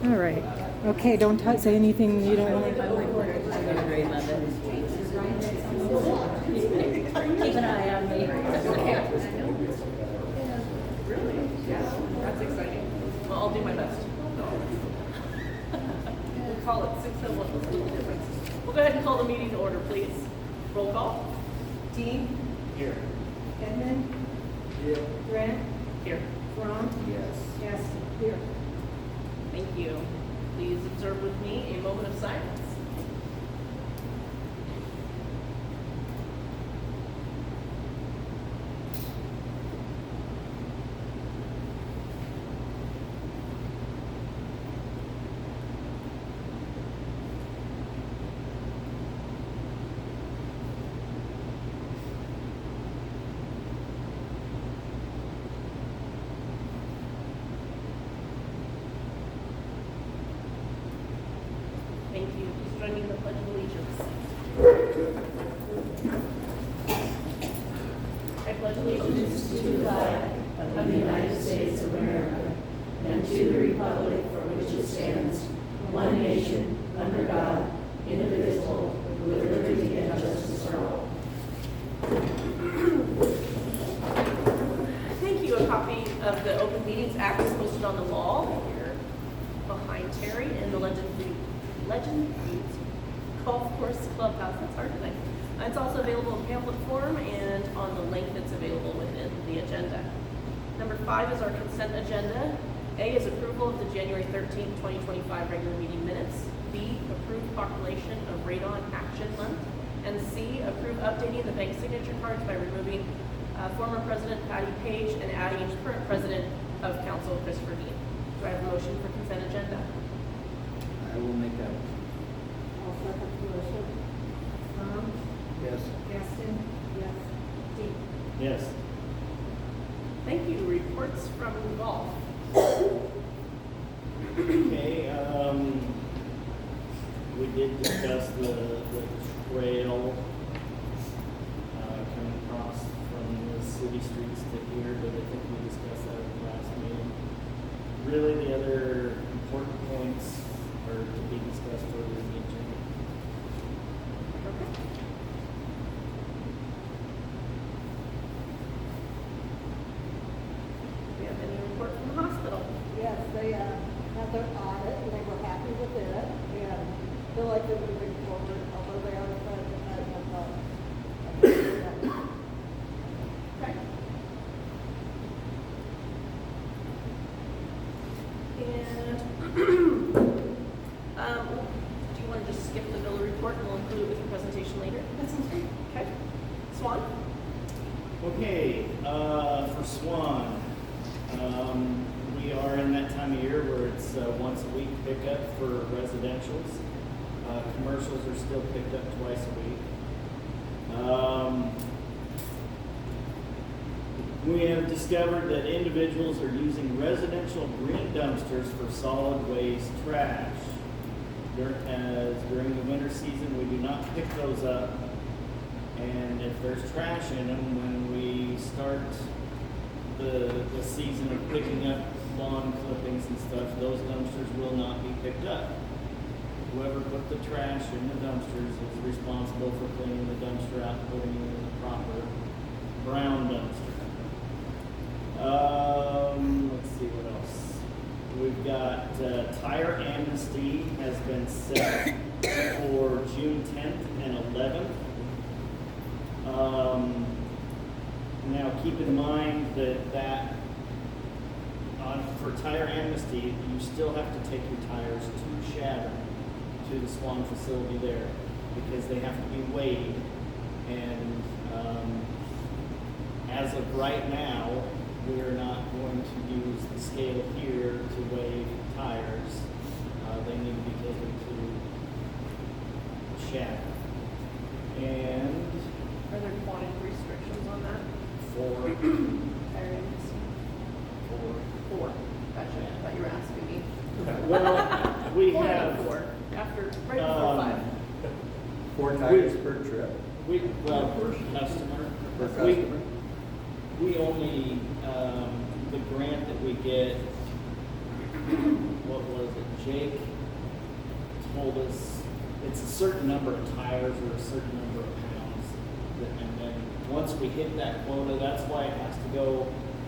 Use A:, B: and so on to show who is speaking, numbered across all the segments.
A: All right. Okay, don't say anything you don't want to.
B: Keep an eye on me.
C: That's exciting. Well, I'll do my best. We'll call it 6:01. Let's do the difference. We'll go ahead and call the meeting to order, please. Roll call.
A: Dean?
D: Here.
A: Edmund?
D: Here.
A: Grant?
C: Here.
A: Ron?
D: Yes.
A: Gaston? Here.
C: Thank you. Please observe with me a moment of silence. Thank you. Please join me in the Pledge of Allegiance. I pledge allegiance
B: To the flag of the United States of America and to the republic for which it stands, one nation, under God, indivisible, with liberty and justice for all.
C: Thank you. A copy of the Open Meetings Act is posted on the wall here behind Terry in the Legend Foods Golf Course Clubhouse. That's hard to think. It's also available in pamphlet form and on the link that's available within the agenda. Number 5 is our consent agenda. A is approval of the January 13th, 2025 regular meeting minutes. B, approve proclamation of Radon Action Month. And C, approve updating the bank signature cards by removing former President Patty Page and adding current President of Council Christopher Dean. Do I have a motion for consent agenda?
D: I will make that.
A: I'll second the motion. Ron?
D: Yes.
A: Gaston? Yes. Dean?
D: Yes.
C: Thank you. Reports from golf.
D: Okay, we did discuss the trail coming across from the city streets to here, but I think we discussed that at the last meeting. Really, the other important points are to be discussed further in the agenda.
C: Okay. Do we have any report from the hospital?
E: Yes, they had their audit and they were happy with it and feel like they're moving forward, although they are trying to kind of
C: Okay. And do you want to just skip the bill report and we'll include it with the presentation later?
E: That sounds great.
C: Okay. Swan?
D: Okay, for Swan, we are in that time of year where it's once a week pickup for residentials. Commercials are still picked up twice a week. We have discovered that individuals are using residential green dumpsters for solid waste trash. During the winter season, we do not pick those up. And if there's trash in them, when we start the season of picking up lawn clippings and stuff, those dumpsters will not be picked up. Whoever put the trash in the dumpsters is responsible for cleaning the dumpster out and putting it in the proper brown dumpster. Let's see what else. We've got tire amnesty has been set for June 10th and 11th. Now keep in mind that for tire amnesty, you still have to take your tires to Shatter, to the Swan facility there, because they have to be weighed. And as of right now, we are not going to use the scale here to weigh tires. They need to be taken to Shatter. And
C: Are there quantity restrictions on that?
D: for
C: Tire amnesty?
D: for
C: 4. Gotcha. I thought you were asking me.
D: well, we
C: 4
D: have
C: 4. After, right before 5.
F: 4 tires per trip.
D: per customer.
F: Per customer.
D: We only the grant that we get what was it, Jake told us it's a certain number of tires or a certain number of pounds. And then once we hit that quota, that's why it has to go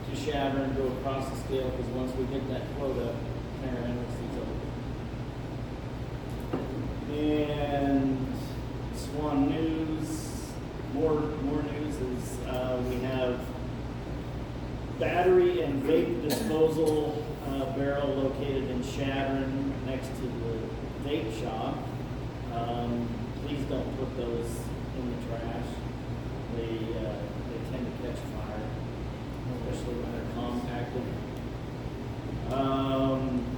D: to Shaver and go across the scale, because once we hit that quota, Karen is over. And Swan News, more news is we have battery and vape disposal barrel located in Sharon next to the vape shop. Please don't put those in the trash. They tend to catch fire, especially when they're compacted.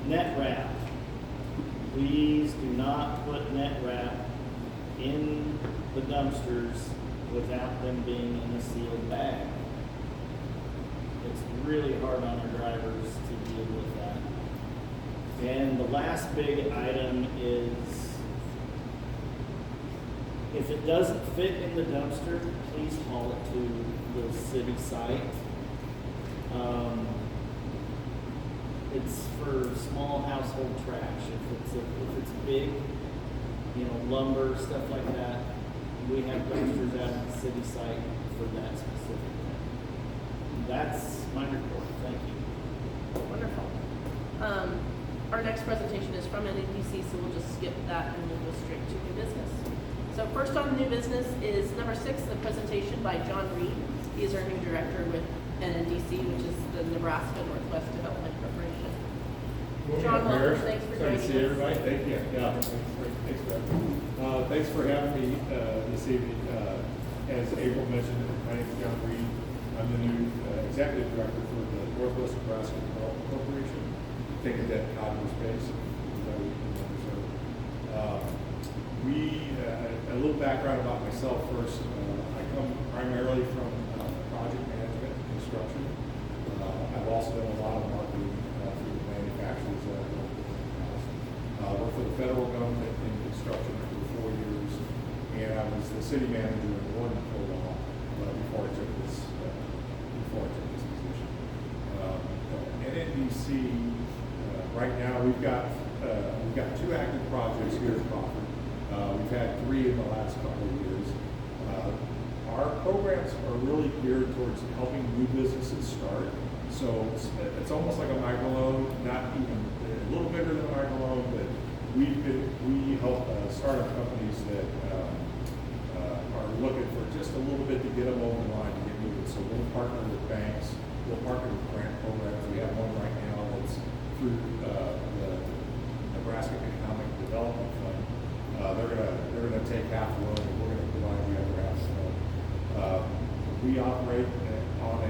D: Net wrap. Please do not put net wrap in the dumpsters without them being in a sealed bag. It's really hard on our drivers to deal with that. And the last big item is, if it doesn't fit in the dumpster, please haul it to the city site. It's for small household trash. If it's big, lumber, stuff like that, we have dumpsters out at the city site for that specific thing. That's my report. Thank you.
C: Wonderful. Our next presentation is from NEDC, so we'll just skip that and we'll go straight to new business. So first on new business is number 6, the presentation by John Reed. He is our new director with NNDC, which is the Nebraska Northwest Development Corporation. John, welcome. Thanks for joining us.
G: Nice to see everybody. Thank you. Yeah, thanks for having me this evening. As April mentioned, my name is John Reed. I'm the new executive director for the Northwest Nebraska Development Corporation. Think of that Codman space. A little background about myself first. I come primarily from project management and construction. I've also done a lot of marketing through the manufacturers that I've worked with in the past. Worked for the federal government in construction for 4 years, and I was the city manager in one for a while before I took this position. NNDC right now we've got 2 active projects here at Crawford. We've had 3 in the last couple of years. Our programs are really geared towards helping new businesses start. So it's almost like a microloan, not even a little bigger than a microloan, but we help startup companies that are looking for just a little bit to get them over the line to get moving. So we'll partner with banks, we'll partner with grant programs. We have one right now that's through the Nebraska Economic Development Fund. They're gonna take half the loan, and we're gonna provide the other half of the loan. We operate on a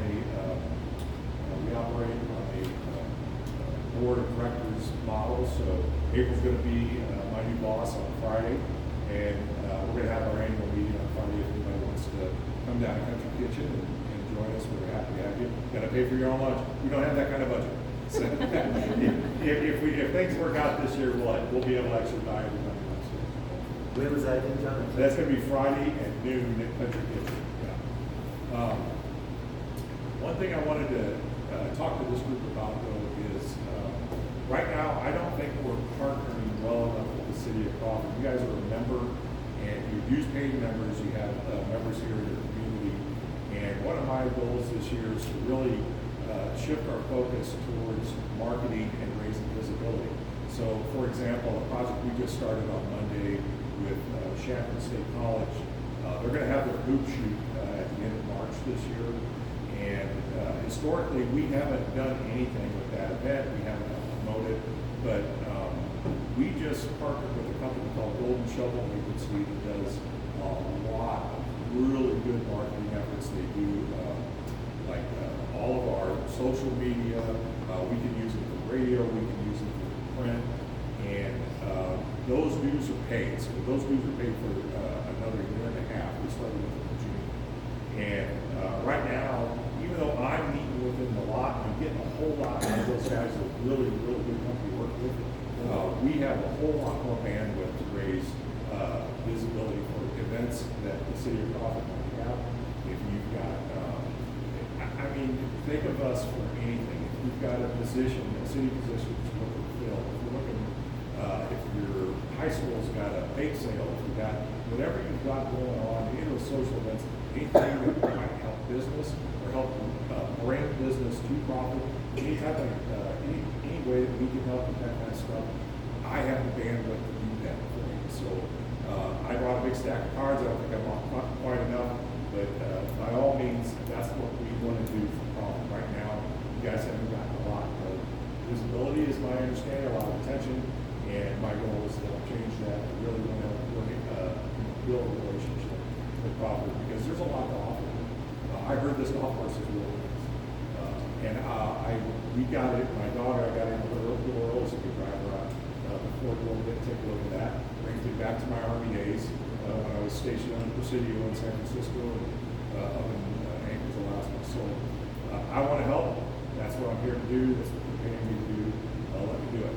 G: board of directors model. So April's gonna be my new boss on Friday, and we're gonna have our annual meeting on Friday. If anybody wants to come down to Country Kitchen and join us, we're happy to have you. Gotta pay for your own lunch. We don't have that kind of budget. So if things work out this year, we'll be able to actually buy everybody.
F: When was that in, John?
G: That's going to be Friday at noon at Country Kitchen. Yeah. One thing I wanted to talk to this group about, though, is right now I don't think we're partnering well enough with the city of Crawford. You guys are a member, and you're dues-paying members. You have members here in your community. And one of my goals this year is to really shift our focus towards marketing and raising visibility. So, for example, a project we just started on Monday with Sharon State College. They're going to have their hoop shoot at the end of March this year. And historically, we haven't done anything with that event. We haven't promoted, but we just partnered with a company called Golden Shovel Agency that does a lot of really good marketing efforts. They do all of our social media. We can use it for radio. We can use it for print. And those dues are paid. So those dues are paid for another year and a half. We started with them in June. And right now, even though I'm meeting with them a lot, I'm getting a whole lot of those guys are really, really good company to work with. We have a whole lot more bandwidth to raise visibility for events that the city of Crawford might have. If you've got, think of us for anything. If you've got a position, a city position that's looking built, if you're looking, if your high school's got a bake sale, if you got, whatever you've got going on, any of those social events, anything that might help business or help brand business to Crawford, any type of, any way that we can help with that kind of stuff, I have the bandwidth to do that for you. So, I brought a big stack of cards. I don't think I bought quite enough, but by all means, that's what we want to do for Crawford right now. You guys haven't gotten a lot of visibility, is my understanding, a lot of attention, and my goal is to help change that. I really want to build a relationship with Crawford because there's a lot to offer. I heard this golf course is really nice, and we got it. My daughter, I got it a little early, so we drive her out before we go take a look at that. Brings me back to my Army days when I was stationed on the Presidio in San Francisco and up in Anchorage, Alaska. So I want to help. That's what I'm here to do. That's what they're paying me to do. Let me do it.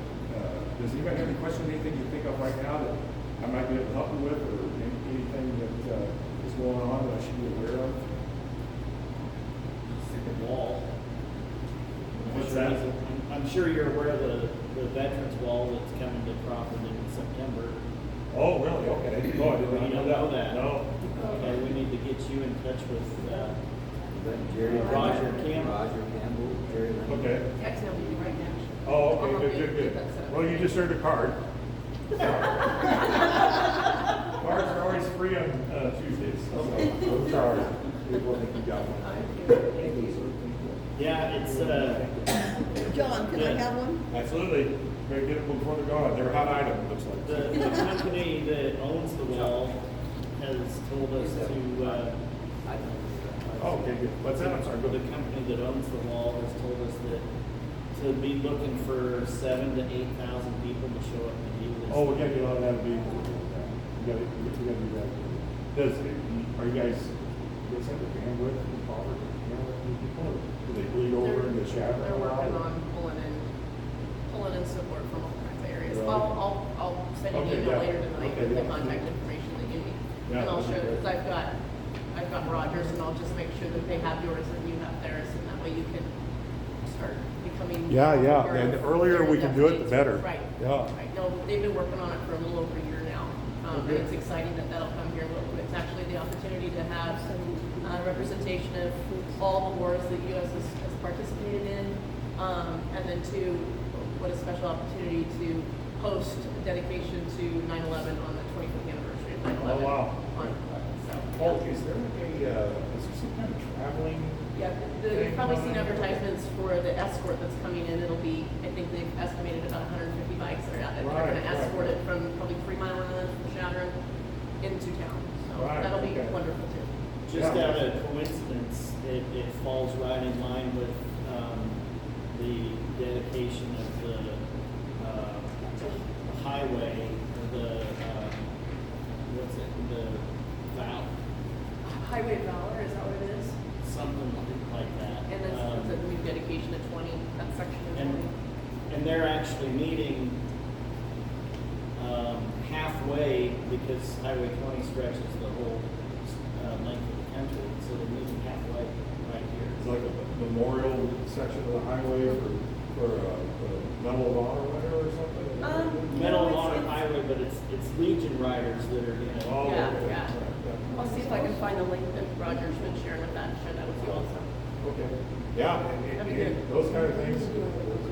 G: Does anybody have any questions, anything you think of right now that I might be able to help you with, or anything that is going on that I should be aware of?
D: The wall.
G: What's that?
D: I'm sure you're aware of the Veterans Wall that's coming to Crawford in September.
G: Oh, really? Okay. No, I did not
D: You don't know that?
G: No.
D: Okay, we need to get you in touch with,
F: Jerry.
D: Roger Campbell.
F: Roger Campbell, Jerry Lynn.
G: Okay.
B: Text me right now.
G: Oh, okay, good. Well, you just earned a card. Cards are always free on Tuesdays. So, sorry.
F: People think you got one.
D: yeah, it's,
E: John, can I have one?
G: Absolutely. Better get them before they're gone. They're a hot item, it looks like.
D: the company that owns the wall has told us to,
G: Oh, okay, good. What's that? I'm sorry. Go
D: the
G: ahead.
D: company that owns the wall has told us that to be looking for 7,000 to 8,000 people to show up and do this.
G: Oh, we gotta get on that. We gotta do that. Are you guys have the bandwidth and power to handle that many people? Or do they bleed over into shadow?
H: They're working on pulling in support from all kinds of areas.
G: Really?
H: I'll send you an
G: Okay,
H: email
G: yeah.
H: later tonight
G: Okay,
H: with the
G: yeah.
H: contact information that you need.
G: Yeah,
H: And I'll
G: that'd be
H: show,
G: great.
H: because I've got Rogers, and I'll just make sure that they have yours and you have theirs, and that way you can start becoming.
G: Yeah,
H: aware
G: and the
H: of
G: earlier we can do it, the better.
H: Right.
G: Yeah.
H: Right, no, they've been working on it for a little over a year now. And
G: Okay.
H: it's exciting that that'll come here. It's actually the opportunity to have some representation of all the wars that U.S. has participated in. And then two, what a special opportunity to host dedication to 9/11 on the 25th anniversary of 9/11.
G: Oh, wow.
H: So,
G: Is there some kind of traveling?
H: yeah, you've probably seen advertisements for the escort that's coming in. It'll be, I think they've estimated about 150 bikes that are out there. They're
G: Right,
H: going to
G: right.
H: escort it from probably 3 Mile Run from Chadron into town. So
G: Right,
H: that'll be
G: okay.
H: wonderful too.
D: Just
G: Yeah.
D: out of coincidence, it falls right in line with the dedication of the highway, what's it, the valve,
H: Highway of Valor, is that what it is?
D: something like that.
H: And that's the new dedication of 20, that section of 20.
D: And they're actually meeting halfway, because Highway 20 stretches the whole length of the country, so they're meeting halfway right here.
G: It's like a memorial section of the highway for Medal of Honor winner or something?
D: Medal of
H: No,
D: Honor
H: it's-
D: Highway, but it's Legion riders that are gonna.
G: Oh,
H: Yeah,
G: okay.
H: yeah.
G: Right,
H: I'll see if I can find the link that Roger's been sharing with that, and share that with you also.
G: Okay. Yeah,
H: That'd be
G: and
H: good.
G: those kind of things,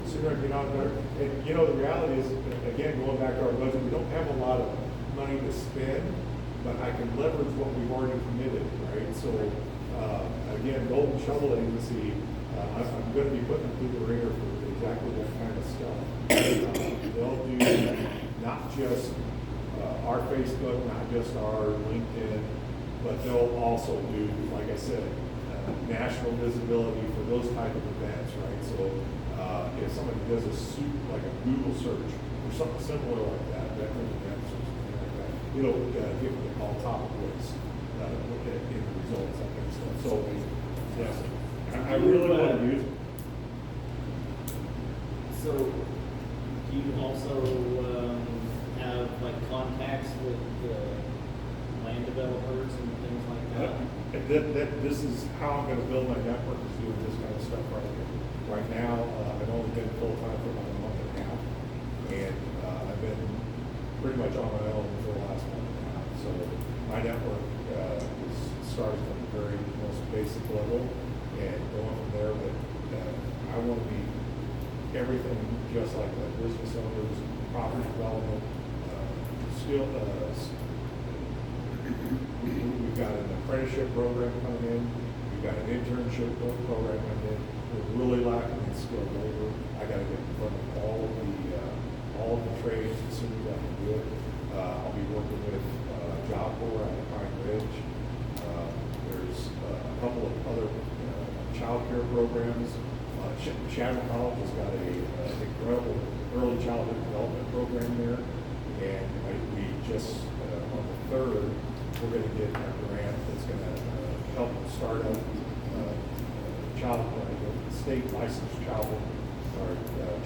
G: sooner get on better. And, you know, the reality is, again, going back to our budget, we don't have a lot of money to spend, but I can leverage what we've already committed, right? So, again, Golden Shovel Agency, I'm gonna be putting them through the ringer for exactly that kind of stuff. They'll do not just our Facebook, not just our LinkedIn, but they'll also do, like I said, national visibility for those type of events, right? So if somebody does a like a Google search or something similar like that, veteran events or something like that, it'll give them a call top of list in the results, that kind of stuff. So, yes, I really want to use it.
D: So, do you also have like contacts with land developers and things like that?
G: This is how I'm gonna build my network, is doing this kind of stuff right here. Right now, I've only been full-time for about a month and a half. And I've been pretty much on my own for the last month and a half. So my network is starting from the very most basic level and going from there. But I want to be everything just like the business owners, property development, still. We've got an apprenticeship program coming in. We've got an internship program coming in. We're really lacking in skilled labor. I got to get in front of all of the trades as soon as I can do it. I'll be working with Job Corps out of Pine Ridge. There's a couple of other child care programs. Shannon College has got an incredible early childhood development program there, and we just on the 3rd we're going to get a grant that's going to help start up state licensed child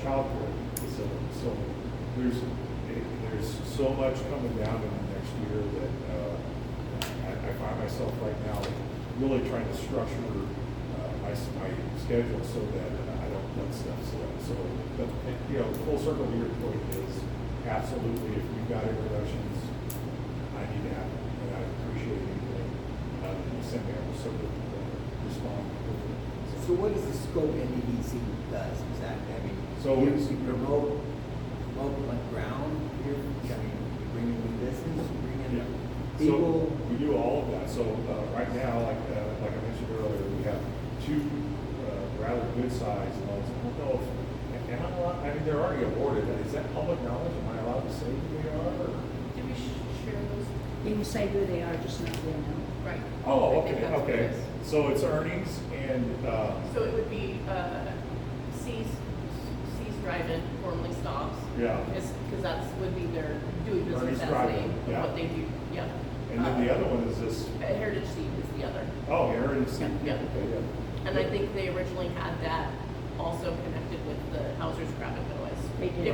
G: care facility. So there's so much coming down in the next year that I find myself right now really trying to structure my schedule so that I don't let stuff slip. So, but full circle to your point is absolutely, if you've got introductions, I need to have them, and I appreciate anything that you send me. I will certainly respond.
F: So what is the scope NDDC does exactly? I mean,
G: So
F: you
G: it's-
F: promote like ground here. I mean, you bring in new business, you bring in people.
G: So we do all of that. So right now, like I mentioned earlier, we have 2 rather good-sized loans. I don't know if, and I'm allowed, I mean, they're already awarded. Is that public knowledge? Am I allowed to say who they are? Or?
H: Did we share those?
B: You can say who they are, just not their name.
H: Right.
G: Oh,
H: I think
G: okay,
H: that's what it
G: okay.
H: is.
G: So it's earnings and,
H: So it would be C's Drive-In, formerly Stops.
G: yeah.
H: Because that's would be their doing business
G: Ernie's
H: as
G: Drive-In,
H: name,
G: yeah.
H: what they do, yeah.
G: And then the other one is this,
H: Heritage Seed is the other.
G: oh, Heritage.
H: Yeah.
G: Okay, yeah.
H: And I think they originally had that also connected with the Hauser's Graphic OS.
B: They did.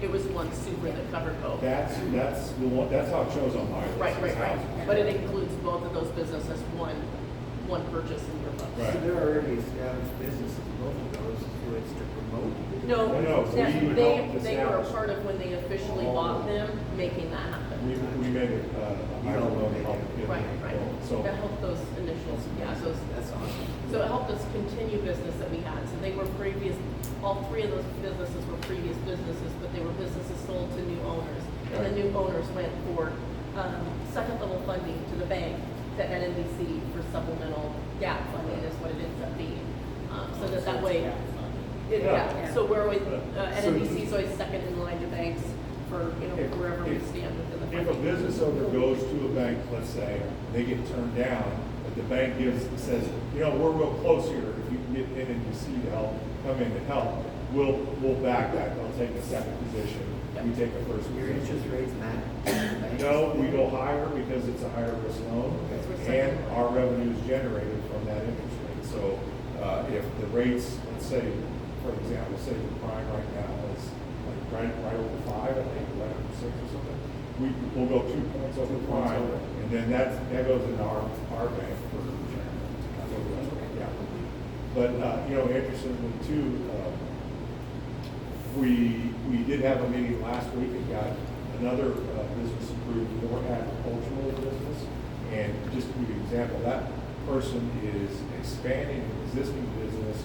H: It was one super that covered both.
G: That's the one, that's how it shows on my list.
H: Right.
G: is how-
H: But it includes both of those businesses, one purchase in your books.
G: Right.
F: So there are already established businesses, both of those, so it's to promote.
H: No,
G: No,
H: that-
G: we helped
H: they were a
G: establish.
H: part of when they officially bought them, making that happen.
G: We made it,
F: You helped them make it.
H: Right.
G: So,
H: That helped those initials, yeah, those,
F: That's awesome.
H: so it helped us continue business that we had. So they were previous, all 3 of those businesses were previous businesses, but they were businesses sold to new owners. And the new owners went for, second level funding to the bank, to NNBC for supplemental gap funding is what it ends up being. So that way,
G: Yeah.
H: so we're always,
G: So
H: NNBC is always second in line to banks for,
G: If-
H: wherever we
G: if-
H: stand within the
G: if a
H: funding.
G: business owner goes to a bank, let's say, they get turned down, but the bank says, we're real close here, if you can get NNBC to help, come in and help, we'll back that, they'll take a second position, we take a first
F: Your
G: position.
F: interest rates match?
G: No, we go higher because it's a higher risk loan,
H: That's what's
G: and
H: second.
G: our revenue is generated from that interest rate. So, if the rates, let's say, for example, say the prime right now is like right over 5, I think, right over 6 or something, we'll go 2 points over prime, and then that goes into our bank for, yeah. But, interestingly too, we did have a meeting last week and got another business approved for agricultural business. And just to give you an example, that person is expanding an existing business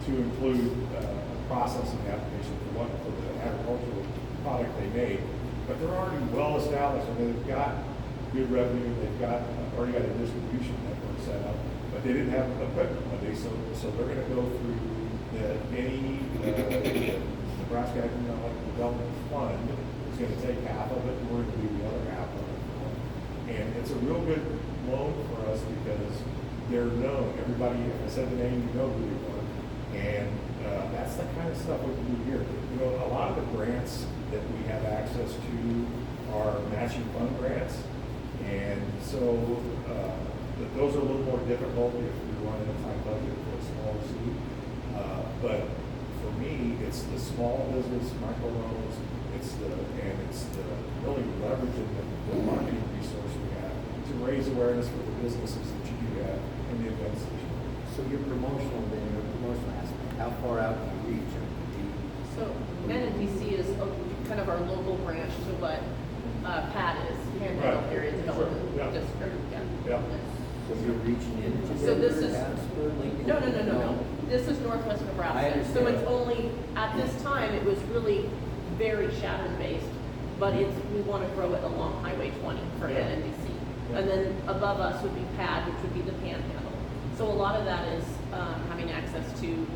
G: to include a processing application for the agricultural product they made. But they're already well established. I mean, they've got good revenue. They've already got a distribution network set up, but they didn't have equipment money, so they're going to go through the Nebraska Economic Development Fund is going to take half of it, and we're going to do the other half of it. And it's a real good loan for us because they're known. Everybody, if I said the name, you know who they are. And that's the kind of stuff we can do here. A lot of the grants that we have access to are matching fund grants. And so those are a little more difficult if you're running a tight budget for a small city. But for me, it's the small business microloans. It's the really leveraging the marketing resource we have to raise awareness for the businesses that you do have and the events that you do.
F: So your promotional aspect, how far out do you reach? Do you
H: So NNDC is kind of our local branch to what PAD is, Panhandle
G: Right.
H: Area Development
G: Sure, yeah.
H: District.
G: Yeah.
F: So you're reaching into
H: So this
F: Denver,
H: is-
F: Casper, Lincoln?
H: No. This is Northwest
F: I
H: Nebraska. So
F: understand.
H: it's only, at this time, it was really very Chadron-based, but we want to grow it along Highway 20 for
G: Yeah.
H: NNDC.
G: Yeah.
H: And then above us would be PAD, which would be the Panhandle. So a lot of that is having access to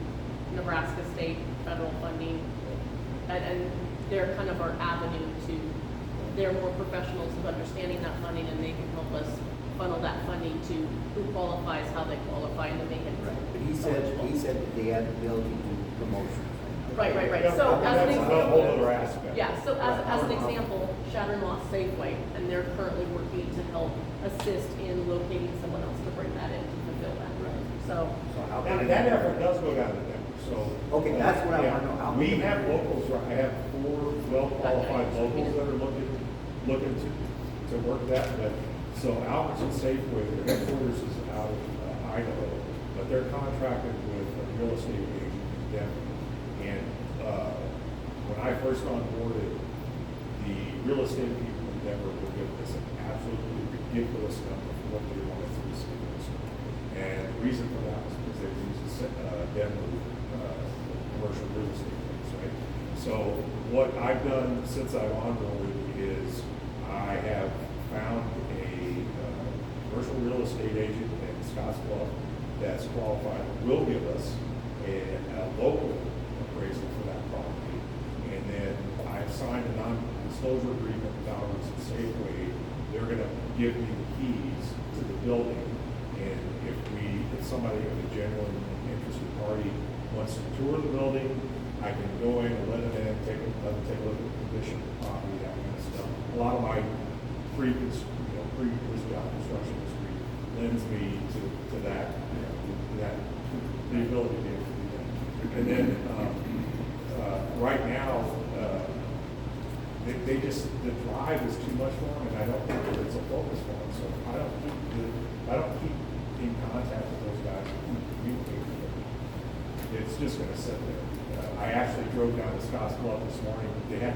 H: Nebraska state, federal funding, and they're kind of our avenue to, they're more professionals of understanding that funding, and they can help us funnel that funding to who qualifies, how they qualify, and to make it
F: Right, but he said that they had the ability to do promotions.
H: Right.
G: Yeah,
H: So as an
G: that's a whole
H: example,
G: other aspect.
H: yeah, so as an example, Chadron lost Safeway, and they're currently working to help assist in locating someone else to bring that in to fulfill that.
F: Right.
H: So,
F: So how
G: And
F: can
G: that effort does go down to Denver, so.
F: Okay, that's what I
G: yeah,
F: wanna know. How
G: We
F: many-
G: have locals, right, I have 4 well-qualified locals that are looking to work that, but, so Albertson Safeway, their headquarters is out of Idaho, but they're contracted with a real estate agent in Denver. And, when I first onboarded, the real estate people in Denver were giving us an absolutely ridiculous number for what they wanted for the schools. And the reason for that was because they were using Denver commercial real estate things, right? So what I've done since I've onboarded is I have found a commercial real estate agent in Scottsbluff that's qualified, will give us a local appraisal for that property. And then I've signed a non-disclosure agreement with Albertson Safeway. They're gonna give me the keys to the building. And if somebody, a genuine interested party wants to tour the building, I can go in and let them in, take a look at the condition of the property, that kind of stuff. A lot of my previous construction history lends me to that, to that, the ability to be able to do that. And then, right now, they just, the drive is too much for them, and I don't think that it's a focus for them, so I don't keep in contact with those guys, communicate with them. It's just gonna sit there. I actually drove down to Scottsbluff this morning. They had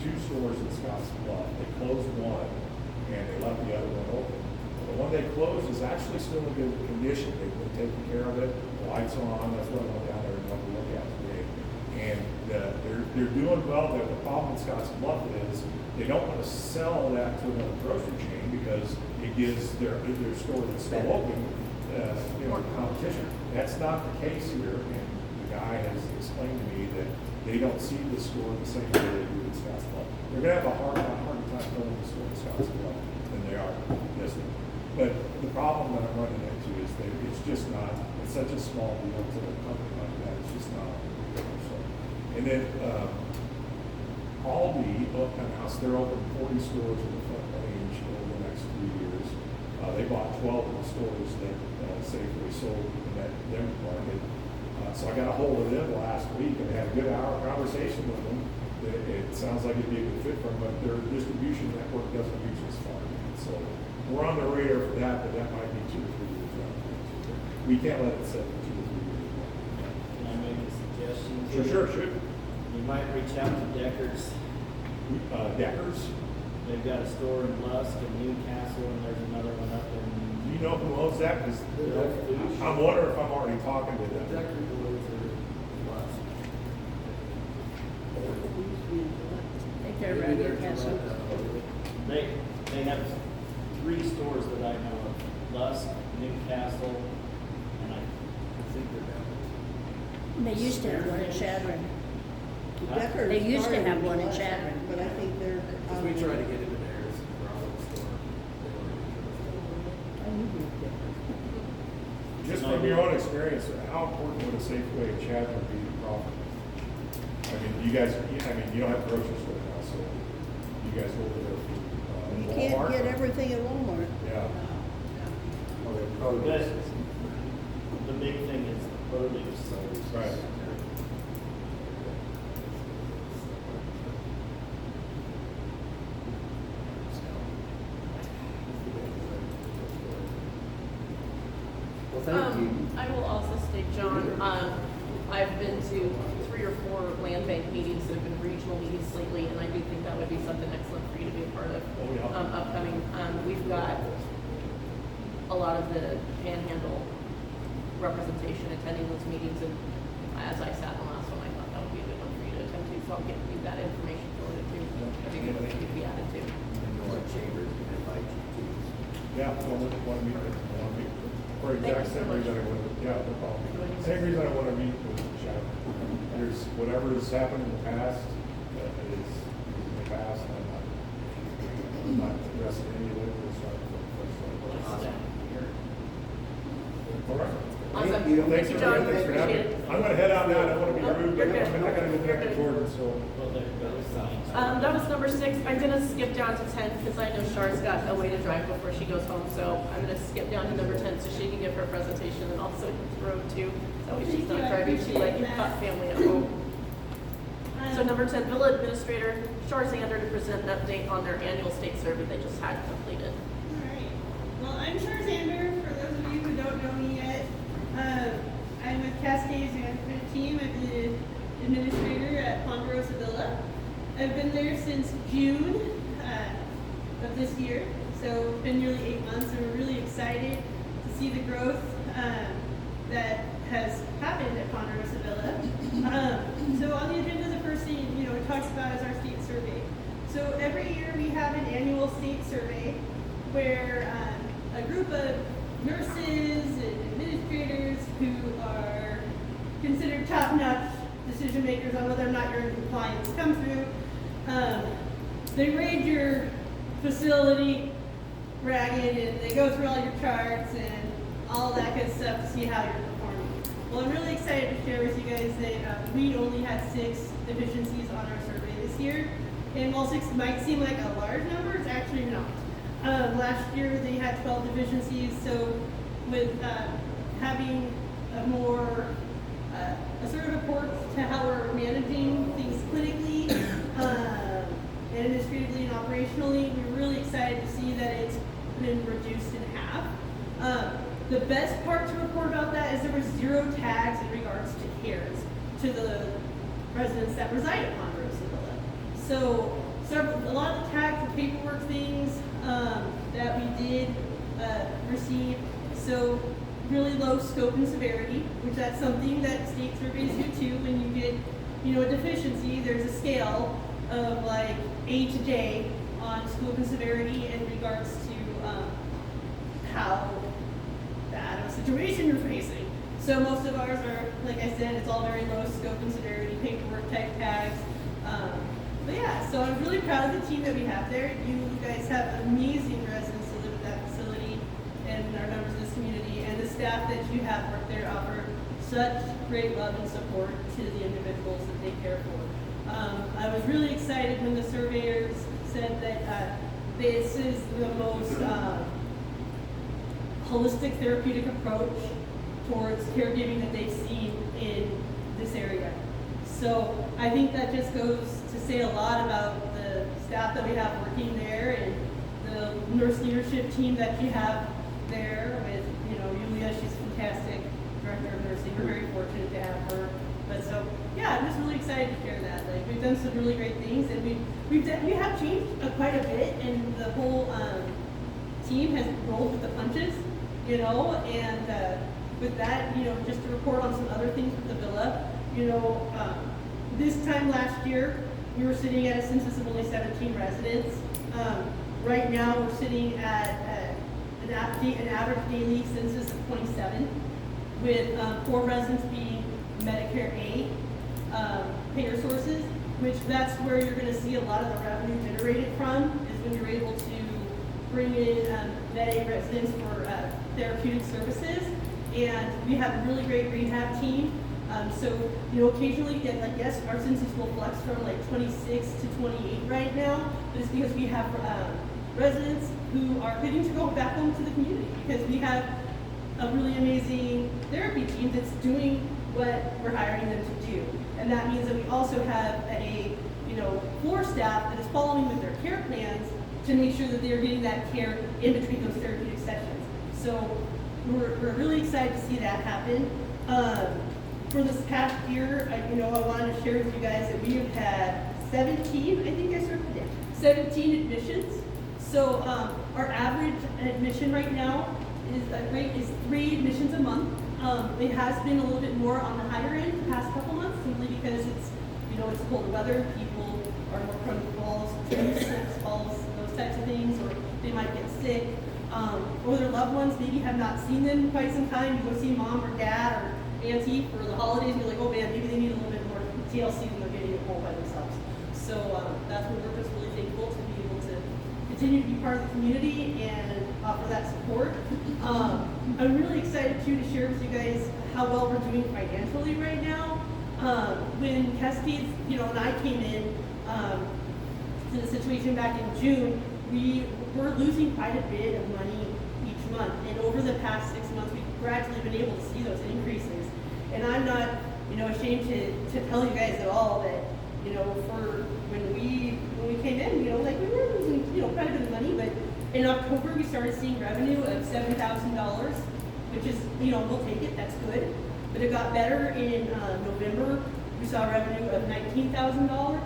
G: 2 stores in Scottsbluff. They closed one, and they left the other one open. The one they closed is actually still in good condition. They've been taking care of it. The lights are on. That's what I went down there and took a look at today. And they're doing well. But the problem in Scottsbluff is they don't want to sell that to another grocery chain because it gives their store that's still open, competition. That's not the case here. And the guy has explained to me that they don't see the store the same way they do in Scottsbluff. They're gonna have a hard time filling the store in Scottsbluff than they are this one. But the problem that I'm running into is that it's just not, it's such a small deal to a company like that, it's just not. So. And then, Aldi announced they're opening 40 stores in the Front Range over the next 3 years. They bought 12 of the stores that Safeway sold in that Denver market. So I got a hold of them last week and had a good hour conversation with them. It sounds like it'd be a good fit for them, but their distribution network doesn't reach as far. So we're on the radar for that, but that might be 2 or 3 years out. We can't let it sit for 2 or 3 years.
D: Can I make a suggestion?
G: Sure.
D: You might reach out to Deckers.
G: Deckers,
D: They've got a store in Lusk and Newcastle, and there's another one up in.
G: do you know who owns that? 'Cause I'm wondering if I'm already talking to them.
B: I think they're right in Castle.
D: They have 3 stores that I know of: Lusk, Newcastle, and I think they're down.
B: They used to have one in Chadron.
A: Deckers
B: They used to
A: started
B: have one in
A: last,
B: Chadron.
A: But I think they're.
I: Because we try to get into theirs, we're out of the store.
G: Just from your own experience, how important would a Safeway in Chadron be to Crawford? I mean, you don't have a grocery store now, so you guys go over there for
A: You
G: Walmart?
A: can't get everything at Walmart.
G: Yeah.
D: But the big thing is the produce.
G: Right.
F: Well, thank you.
H: I will also state, John, I've been to 3 or 4 land bank meetings that have been regional meetings lately, and I do think that would be something excellent for you to be a part of.
G: Oh, yeah.
H: Upcoming. We've got a lot of the panhandle representation attending those meetings, and as I sat in the last one, I thought that would be a good one for you to attend to, so I'll get you that information forwarded too. I think it would be added to.
F: I know our chambers can invite you to.
G: Yeah, I want to meet with, for
H: Thank
G: exact
H: you so
G: same
H: much.
G: reason I want to, yeah, no problem. Same reason I want to meet with Chad. There's whatever has happened in the past, that is in the past, and I'm not addressing any of it, we'll start from the first one.
F: Awesome.
G: All right.
H: Awesome.
F: Thank you.
G: Thanks for
H: John.
G: thanks for having me.
H: Appreciate it.
G: I'm gonna head out now, I don't wanna be
H: Oh,
G: rude,
H: you're
G: but
H: good.
G: I gotta go back to Jordan, so.
D: Well, there goes signs.
C: That was number 6. I'm gonna skip down to 10 because I know Char's got a way to drive before she goes home. So I'm gonna skip down to number 10 so she can give her presentation and also road 2. That way she's not driving. She like cut family at home. So number 10, Villa Administrator Charzander to present an update on their annual state survey they just had completed.
J: Alright, well, I'm Charzander, for those of you who don't know me yet. I'm with Cascades Management Team. I'm the administrator at Ponderosa Villa. I've been there since June of this year, so it's been nearly 8 months, and we're really excited to see the growth that has happened at Ponderosa Villa. So on the agenda, the first thing, it talks about is our state survey. So every year we have an annual state survey where a group of nurses and administrators who are considered top-notch decision makers on whether or not you're in compliance come through. They raid your facility ragged, and they go through all your charts and all that good stuff to see how you're performing. Well, I'm really excited to share with you guys that we only had 6 deficiencies on our survey this year. And while 6 might seem like a large number, it's actually not. Last year they had 12 deficiencies, so with having a more a sort of report to how we're managing things clinically, and administratively and operationally, we're really excited to see that it's been reduced in half. The best part to report about that is there were 0 tags in regards to CARES to the residents that reside at Ponderosa Villa. So a lot of the tags and paperwork things that we did receive, so really low scope and severity, which that's something that state surveys do too. When you get, a deficiency, there's a scale of like A to J on scope and severity in regards to how bad of a situation you're facing. So most of ours are, like I said, it's all very low scope and severity, paperwork type tags. But yeah, so I'm really proud of the team that we have there. You guys have amazing residents who live at that facility and are members of this community, and the staff that you have work there offer such great love and support to the individuals that they care for. I was really excited when the surveyors said that this is the most holistic therapeutic approach towards caregiving that they've seen in this area. So I think that just goes to say a lot about the staff that we have working there and the nurse leadership team that you have there with, Yulia, she's a fantastic director of nursing. We're very fortunate to have her. But so, yeah, I'm just really excited to share that. Like, we've done some really great things, and we have changed quite a bit, and the whole team has rolled with the punches, and with that, just to report on some other things with the villa, this time last year, we were sitting at a census of only 17 residents. Right now, we're sitting at an average daily census of 27, with 4 residents being Medicare A payer sources, which that's where you're going to see a lot of the revenue generated from, is when you're able to bring in Med A residents for therapeutic services. And we have a really great rehab team. So, occasionally, yes, our census will flex from like 26 to 28 right now, but it's because we have residents who are getting to go back home to the community, because we have a really amazing therapy team that's doing what we're hiring them to do. And that means that we also have a, floor staff that is following with their care plans to make sure that they're getting that care in between those therapeutic sessions. So we're really excited to see that happen. for this past year, I wanted to share with you guys that we have had 17, I think I started, yeah, 17 admissions. So our average admission right now is 3 admissions a month. It has been a little bit more on the higher end the past couple months, simply because it's cold weather. People are more prone to falls, slips, falls, those types of things, or they might get sick. Or their loved ones maybe have not seen them in quite some time. You go see mom or dad or auntie for the holidays, and you're like, oh man, maybe they need a little bit more TLC than they're getting at home by themselves. So that's where we're just really thankful to be able to continue to be part of the community and offer that support. I'm really excited too to share with you guys how well we're doing financially right now. When Cascades, and I came in to the situation back in June, we were losing quite a bit of money each month. And over the past 6 months, we've gradually been able to see those increases. And I'm not, ashamed to tell you guys at all that, for when we came in, we were losing, quite a bit of money, but in October we started seeing revenue of $7,000, which is, we'll take it, that's good. But it got better in November. We saw revenue of $19,000.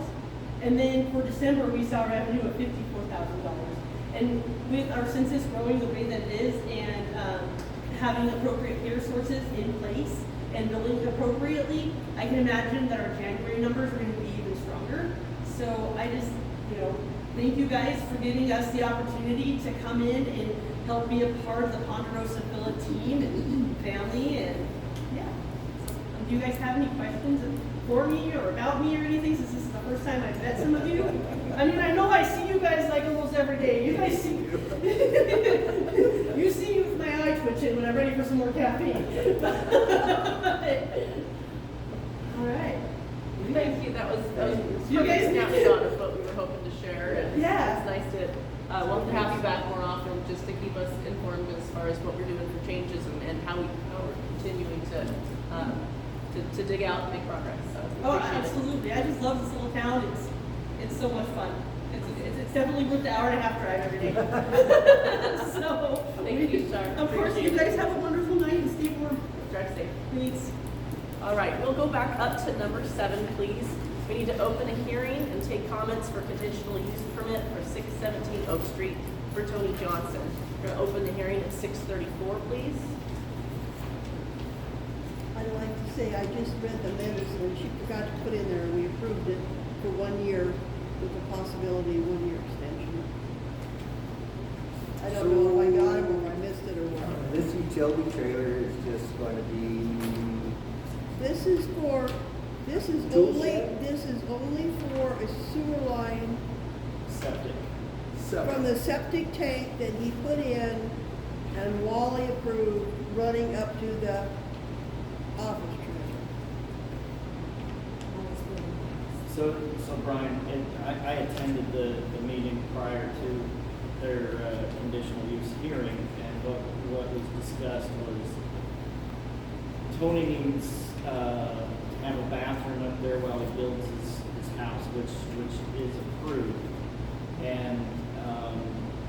J: And then for December, we saw revenue of $54,000. And with our census growing the way that it is and having appropriate care sources in place and billing appropriately, I can imagine that our January numbers are going to be even stronger. So I just, thank you guys for giving us the opportunity to come in and help be a part of the Ponderosa Villa team and family. And yeah, do you guys have any questions for me or about me or anything, since this is the first time I've met some of you? I mean, I know I see you guys like almost every day. You guys see, you see me with my eye twitching when I'm ready for some more caffeine. All right.
H: Thank you. That was
J: You guys
H: a snapshot of what we were hoping to share. And
J: Yeah.
H: It's nice to want to have you back more often, just to keep us informed as far as what we're doing for changes and how we're continuing to dig out and make progress. So we
J: Oh,
H: appreciate it.
J: absolutely. I just love this little town. It's so much fun. It's definitely worth the hour and a half drive every day. So
H: Thank you, Star.
J: of course, you guys have a wonderful night and stay warm.
H: Drive safe.
J: Thanks.
C: All right, we'll go back up to number 7, please. We need to open a hearing and take comments for conditional use permit for 617 Oak Street for Tony Johnson. We're gonna open the hearing at 6:34, please.
A: I'd like to say, I just read the letters and she forgot to put in there, we approved it for 1 year with the possibility of 1 year extension. I don't know if I got it or if I missed it or what.
F: This utility trailer is just going to be,
A: This is
F: Tool
A: only,
F: shed?
A: this is only for a sewer line
D: Septic.
A: from the septic tank that he put in and Wally approved, running up to the office trailer.
D: So Brian, I attended the meeting prior to their conditional use hearing, and what was discussed was Tony needs to have a bathroom up there while he builds his house, which is approved. And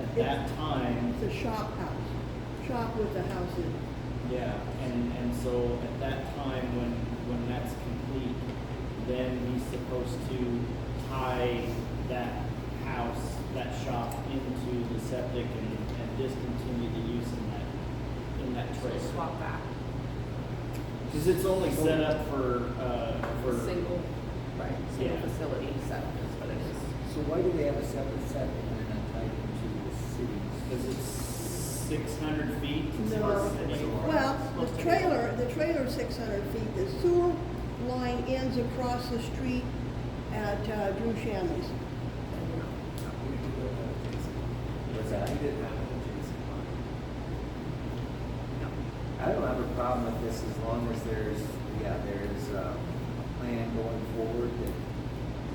D: at that time,
A: It's a shop with the house in it.
D: yeah, and so at that time, when that's complete, then he's supposed to tie that house, that shop into the septic and discontinue the use in that
H: So
D: trailer.
H: swap back.
D: Because it's only set up for
H: Single
D: Yeah.
H: facility setup is what it is.
F: so why do they have a separate septic and they're not tied into the cities?
D: because it's 600 feet. It's
A: No.
D: not city.
A: Well, the trailer's 600 feet. The sewer line ends across the street at Drew Shanley's.
F: What's that? I don't have a problem with this as long as there's a plan going forward that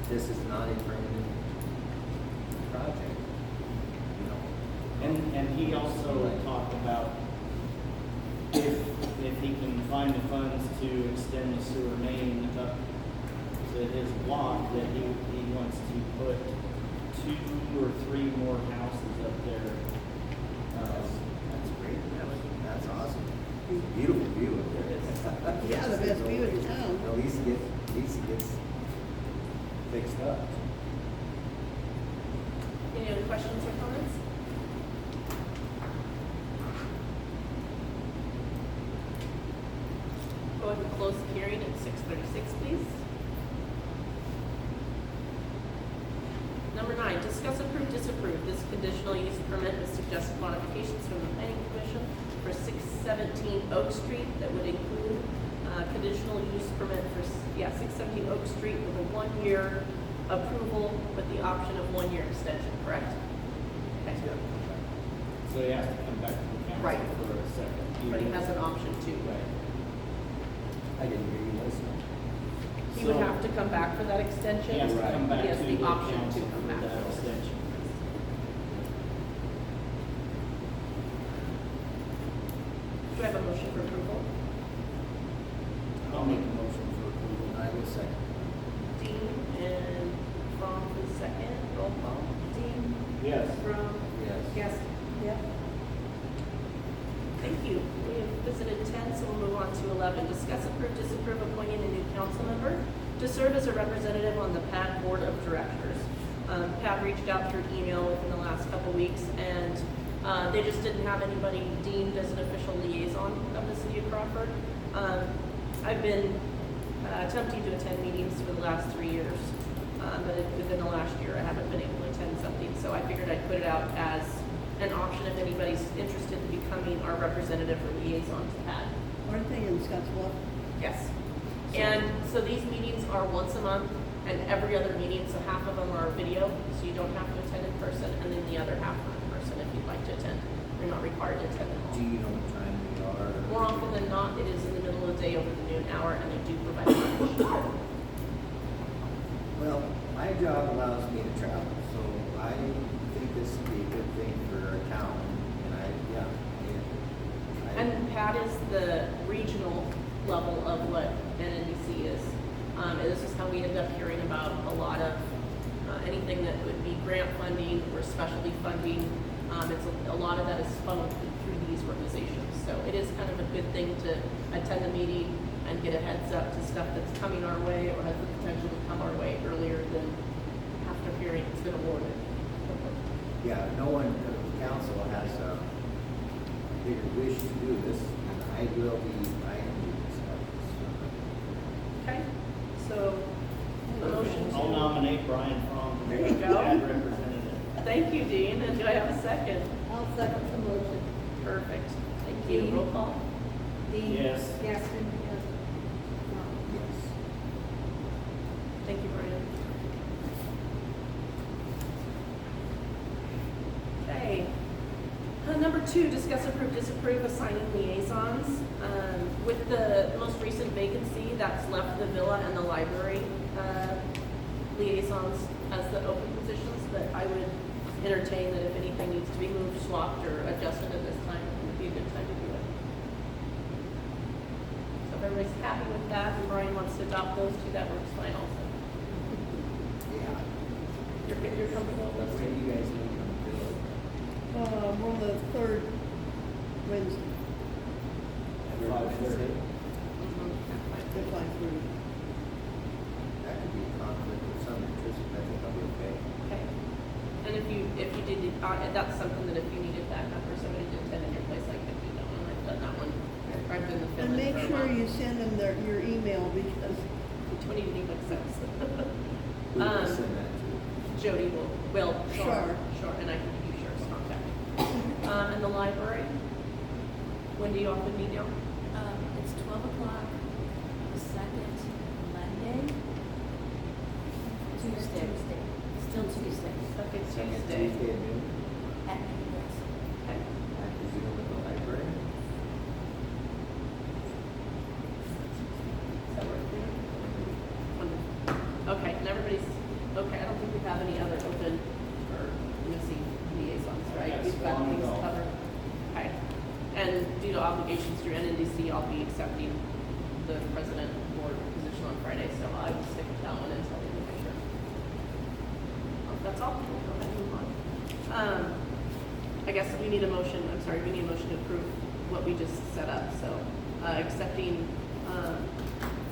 F: this is not a permanent project, you know.
D: And he also talked about if he can find the funds to extend the sewer main up to his block, that he wants to put 2 or 3 more houses up there.
F: That's great. That's awesome. Beautiful view up there.
A: Yeah, the best view in town.
F: at least it gets fixed up.
C: Any other questions or comments? Go ahead and close the hearing at 6:36, please. Number 9, discuss, approve, disapprove this conditional use permit with suggested modifications from the planning commission for 617 Oak Street that would include conditional use permit for, 617 Oak Street with a 1-year approval with the option of 1-year extension, correct? Okay.
D: So he has to come back to the council
C: Right.
D: for a second.
C: But he has an option too.
D: Right.
F: I didn't hear you listen.
C: He would
D: So-
C: have to come back for that extension.
D: He has to come back
C: He has
D: to
C: the
D: the
C: option to
D: council
C: come
D: for
C: back.
D: that extension.
C: Do I have a motion for approval?
D: I'll make a motion for approval.
F: I will second.
C: Dean and Frank for the second. Roll call.
B: Dean,
D: Yes.
B: Ron,
F: Yes.
B: Gaston.
E: Yep.
C: Thank you. We have visited 10, so we'll move on to 11. Discuss, approve, disapprove appointing a new council member to serve as a representative on the PAD Board of Directors. PAD reached out through email within the last couple weeks, and they just didn't have anybody deemed as an official liaison of the city of Crawford. I've been attempting to attend meetings for the last 3 years, but within the last year I haven't been able to attend something, so I figured I'd put it out as an option if anybody's interested in becoming our representative or liaison to PAD.
A: Aren't they in Scottsbluff?
C: Yes. And so these meetings are once a month and every other meeting, so half of them are video, so you don't have to attend in person, and then the other half are in person if you'd like to attend. You're not required to attend them
F: Do
C: all.
F: you know what time they are?
C: More often than not, it is in the middle of the day over the noon hour, and they do provide lunch.
F: Well, my job allows me to travel, so I think this would be a good thing for our town, and
C: And PAD is the regional level of what NNDC is. And this is how we end up hearing about a lot of anything that would be grant funding or specialty funding. A lot of that is funneled through these organizations. So it is kind of a good thing to attend a meeting and get a heads up to stuff that's coming our way or has the potential to come our way earlier than after hearing it's been awarded.
F: yeah, no one, the council has a bigger wish to do this, and I am doing this.
C: Okay, so the motion
D: I'll
C: to.
D: nominate Brian Fromm to
C: There
D: be
C: you
D: the
C: go.
D: PAD representative.
C: Thank you, Dean, and do I have a second?
E: I'll second the motion.
C: Perfect, thank you,
B: Dean?
C: roll call.
B: Dean.
D: Yes.
B: Gaston, yes. Ron.
F: Yes.
C: Thank you, Brian. Okay. Number 2, discuss, approve, disapprove assigning liaisons. With the most recent vacancy, that's left the villa and the library liaisons as the open positions, but I would entertain that if anything needs to be moved, swapped, or adjusted at this time, it would be a good time to do it. So if everybody's happy with that, and Brian wants to adopt those two, that works fine also.
F: Yeah.
C: You're comfortable with those
F: When do
C: two?
F: you guys meet on the bill?
A: On the third Wednesday,
F: At 5:30?
C: Mhm.
A: at 5:30.
F: That could be a conflict with some interest, but I think I'll be okay.
C: Okay. And if you did, that's something that if you needed backup or somebody to attend in your place, I could do that one. I've done that one. I've been the
A: And
C: fill-in
A: make
C: for a
A: sure
C: while.
A: you send them your email because
C: Which one do you think makes sense?
F: Who do I send that to?
C: Jody will,
A: Sure.
C: sure, and I can give you Shar's contact. And the library? When do you often meet now?
B: It's 12 o'clock, the second Monday. Tuesday. Still Tuesday.
C: Second
F: Second
C: Tuesday.
F: Tuesday at noon,
B: At noon, yes.
C: Okay.
F: I presume at the library.
C: Does that work for you? Wonderful. Okay, and everybody's, okay, I don't think we have any other open or missing liaisons, right?
D: Yes,
C: We've got
D: long
C: things
D: ago.
C: covered. Okay. And due to obligations through NNDC, I'll be accepting the president board position on Friday, so I will stick with that one until we make sure. That's all. We'll go ahead and move on. I guess we need a motion, we need a motion to approve what we just set up, so, accepting,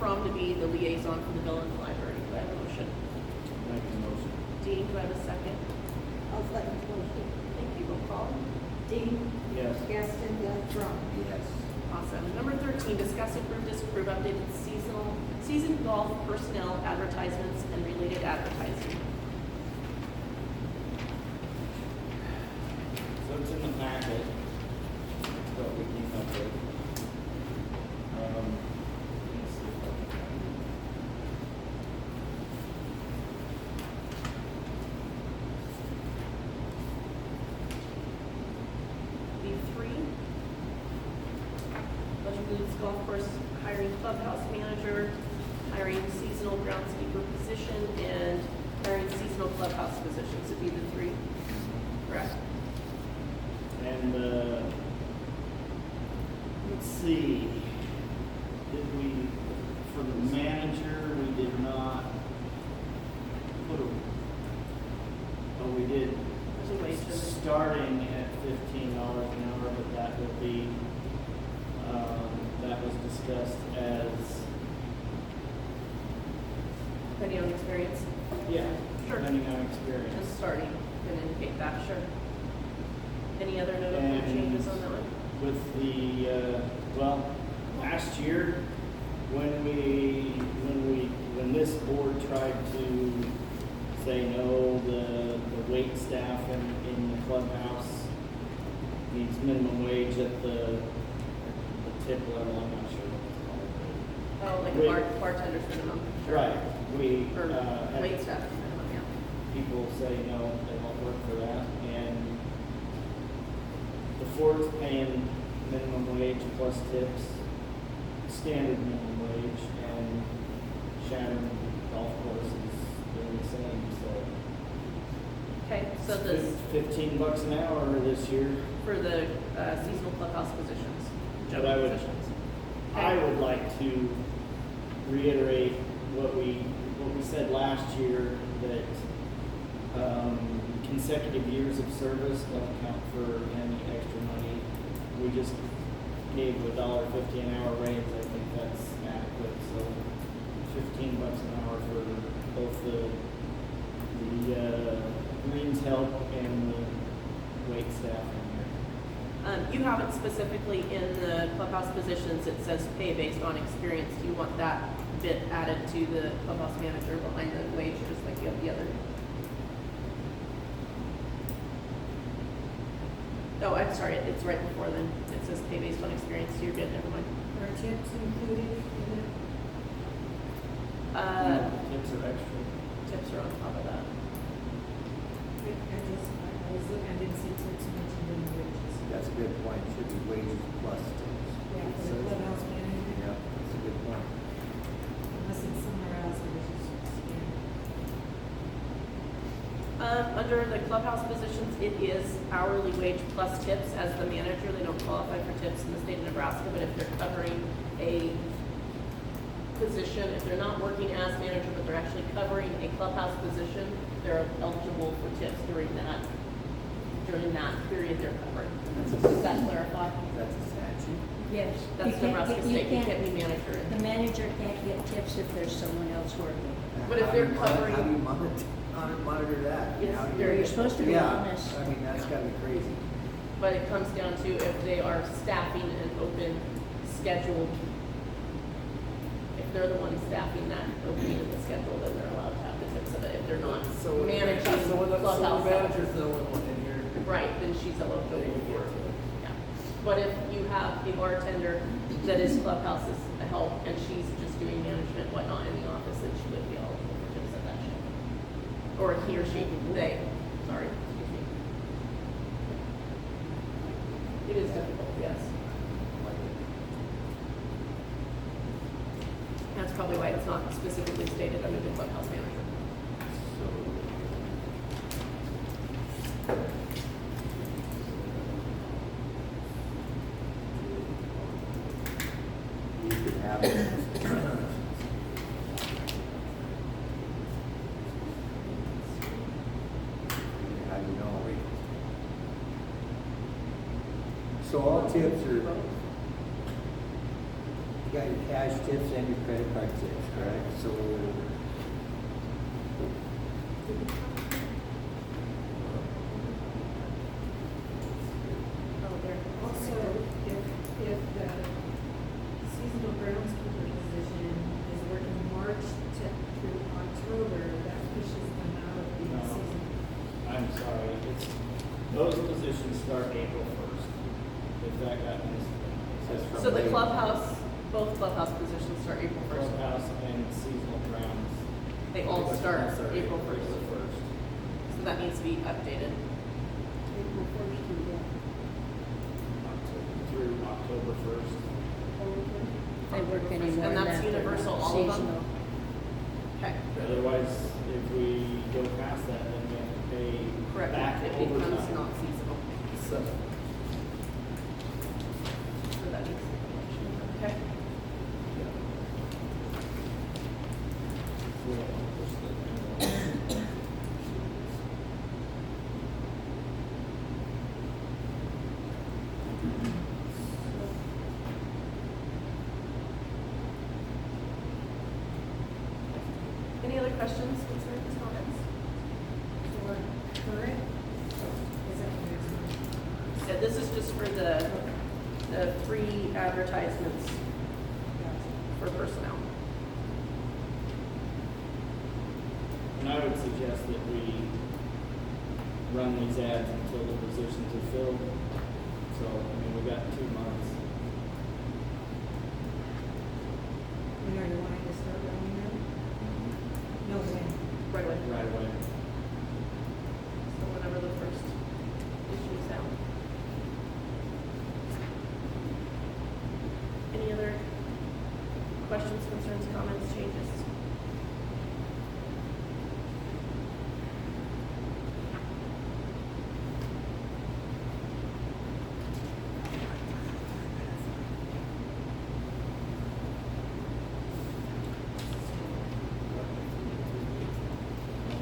C: Fromm to be the liaison for the Villa and the library. Do I have a motion?
D: Make a motion.
C: Dean, do I have a second?
E: I'll second the motion.
C: Thank you, roll call.
B: Dean,
D: Yes.
B: Gaston, Trump.
F: Yes.
C: Awesome. Number 13, discuss, approve, disapprove updated season golf personnel advertisements and related advertising.
D: So it's in the packet. That's what we came up with. Let me see if I can find it.
C: B3, which includes golf course hiring clubhouse manager, hiring seasonal groundskeeper position, and hiring seasonal clubhouse positions would be the three. Correct.
D: And, let's see, did we, for the manager, we did not put a, oh, we did,
C: There's a wage in it.
D: starting at $15 an hour, but that would be, that was discussed as,
C: Depending on experience.
D: yeah,
C: Sure.
D: depending on
C: And
D: experience.
C: starting can indicate that, sure. Any other notable
D: And
C: changes on that one?
D: with the, well, last year, when this board tried to say no, the wait staff in the clubhouse needs minimum wage at the tip level, I'm not sure what
C: Oh, like
D: Wait.
C: a bartender's minimum.
D: it's called. Right, we,
C: Or
D: had
C: wait staff minimum, yeah.
D: people say no, they won't work for that, and the Ford's paying minimum wage plus tips, standard minimum wage, and Shannon Golf Course is doing the same, so.
C: Okay, so this,
D: $15 an hour this year.
C: for the seasonal clubhouse positions,
D: But I
C: general
D: would-
C: positions.
D: I would like to reiterate what we said last year, that, consecutive years of service don't count for any extra money. We just gave a $1.50 an hour raise, I think that's adequate, so $15 an hour for both the greens help and the wait staff in here.
C: You have it specifically in the clubhouse positions, it says pay based on experience. Do you want that bit added to the clubhouse manager behind the wage, just like you have the other? Oh, I'm sorry, it's right before then. It says pay based on experience, so you're good, never mind.
B: Are tips included in it?
D: Tips are extra.
C: Tips are on top of that.
B: I was looking, I didn't see tips mentioned in the wages.
F: That's a good point. Should be wages plus tips.
B: Yeah, for the clubhouse manager,
F: Yeah, that's a good point.
B: unless it's somewhere else, it was just scanned.
C: Under the clubhouse positions, it is hourly wage plus tips. As the manager, they don't qualify for tips in the state of Nebraska, but if they're covering a position, if they're not working as manager, but they're actually covering a clubhouse position, they're eligible for tips during that period they're covering. Does that clarify?
F: That's a statute.
B: Yes.
C: That's Nebraska State, you can't be manager.
B: The manager can't get tips if there's someone else working.
C: But if they're
F: How do you
C: covering-
F: monitor that?
C: Yes,
F: How do
C: there
B: You're supposed to be
F: Yeah,
B: honest.
F: I mean, that's gotta be crazy.
C: But it comes down to if they are staffing an open scheduled, if they're the ones staffing that opening in the schedule, then they're allowed to have the tips of it. If they're not managing
I: So when the
C: clubhouse.
I: manager's the only one in here.
C: Right, then she's eligible for it. Yeah. But if you have a bartender that is clubhouse's help and she's just doing management, whatnot in the office, then she would be eligible for tips at that shift. Or he or she, they, sorry, excuse me. It is difficult, yes. That's probably why it's not specifically stated under the clubhouse manager.
F: You could have it. How do you know? So all tips are, got your cash tips and your credit card tips, correct? So,
C: Oh, there.
B: Also, if the seasonal groundskeeper position is working March through October, that pushes them out of the
D: No.
B: season.
D: I'm sorry, those positions start April first, if that got missed.
F: Says from
C: So the
F: late-
C: clubhouse, both clubhouse positions start April first.
D: Clubhouse and seasonal grounds.
C: They all start April
D: April
C: first.
D: first.
C: So that needs to be updated.
A: April first to what?
D: Through October first.
K: They work anymore
C: And
K: than
C: that's
K: that, they're
C: universal,
K: not
C: all of them?
K: seasonal.
C: Okay.
D: Otherwise, if we go past that, then we have to pay
C: Correct.
D: back
C: It becomes
D: overtime.
C: not seasonal.
D: So,
C: So that needs to be mentioned. Okay. Any other questions, concerns, comments?
B: For current, is that the next one?
C: Yeah, this is just for the free advertisements for personnel.
D: and I would suggest that we run these ads until the positions are filled. So, I mean, we got 2 months.
B: When are you wanting to start running them? No, when?
C: Right away.
D: Right away.
C: So whenever the first issue is out. Any other questions, concerns, comments, changes?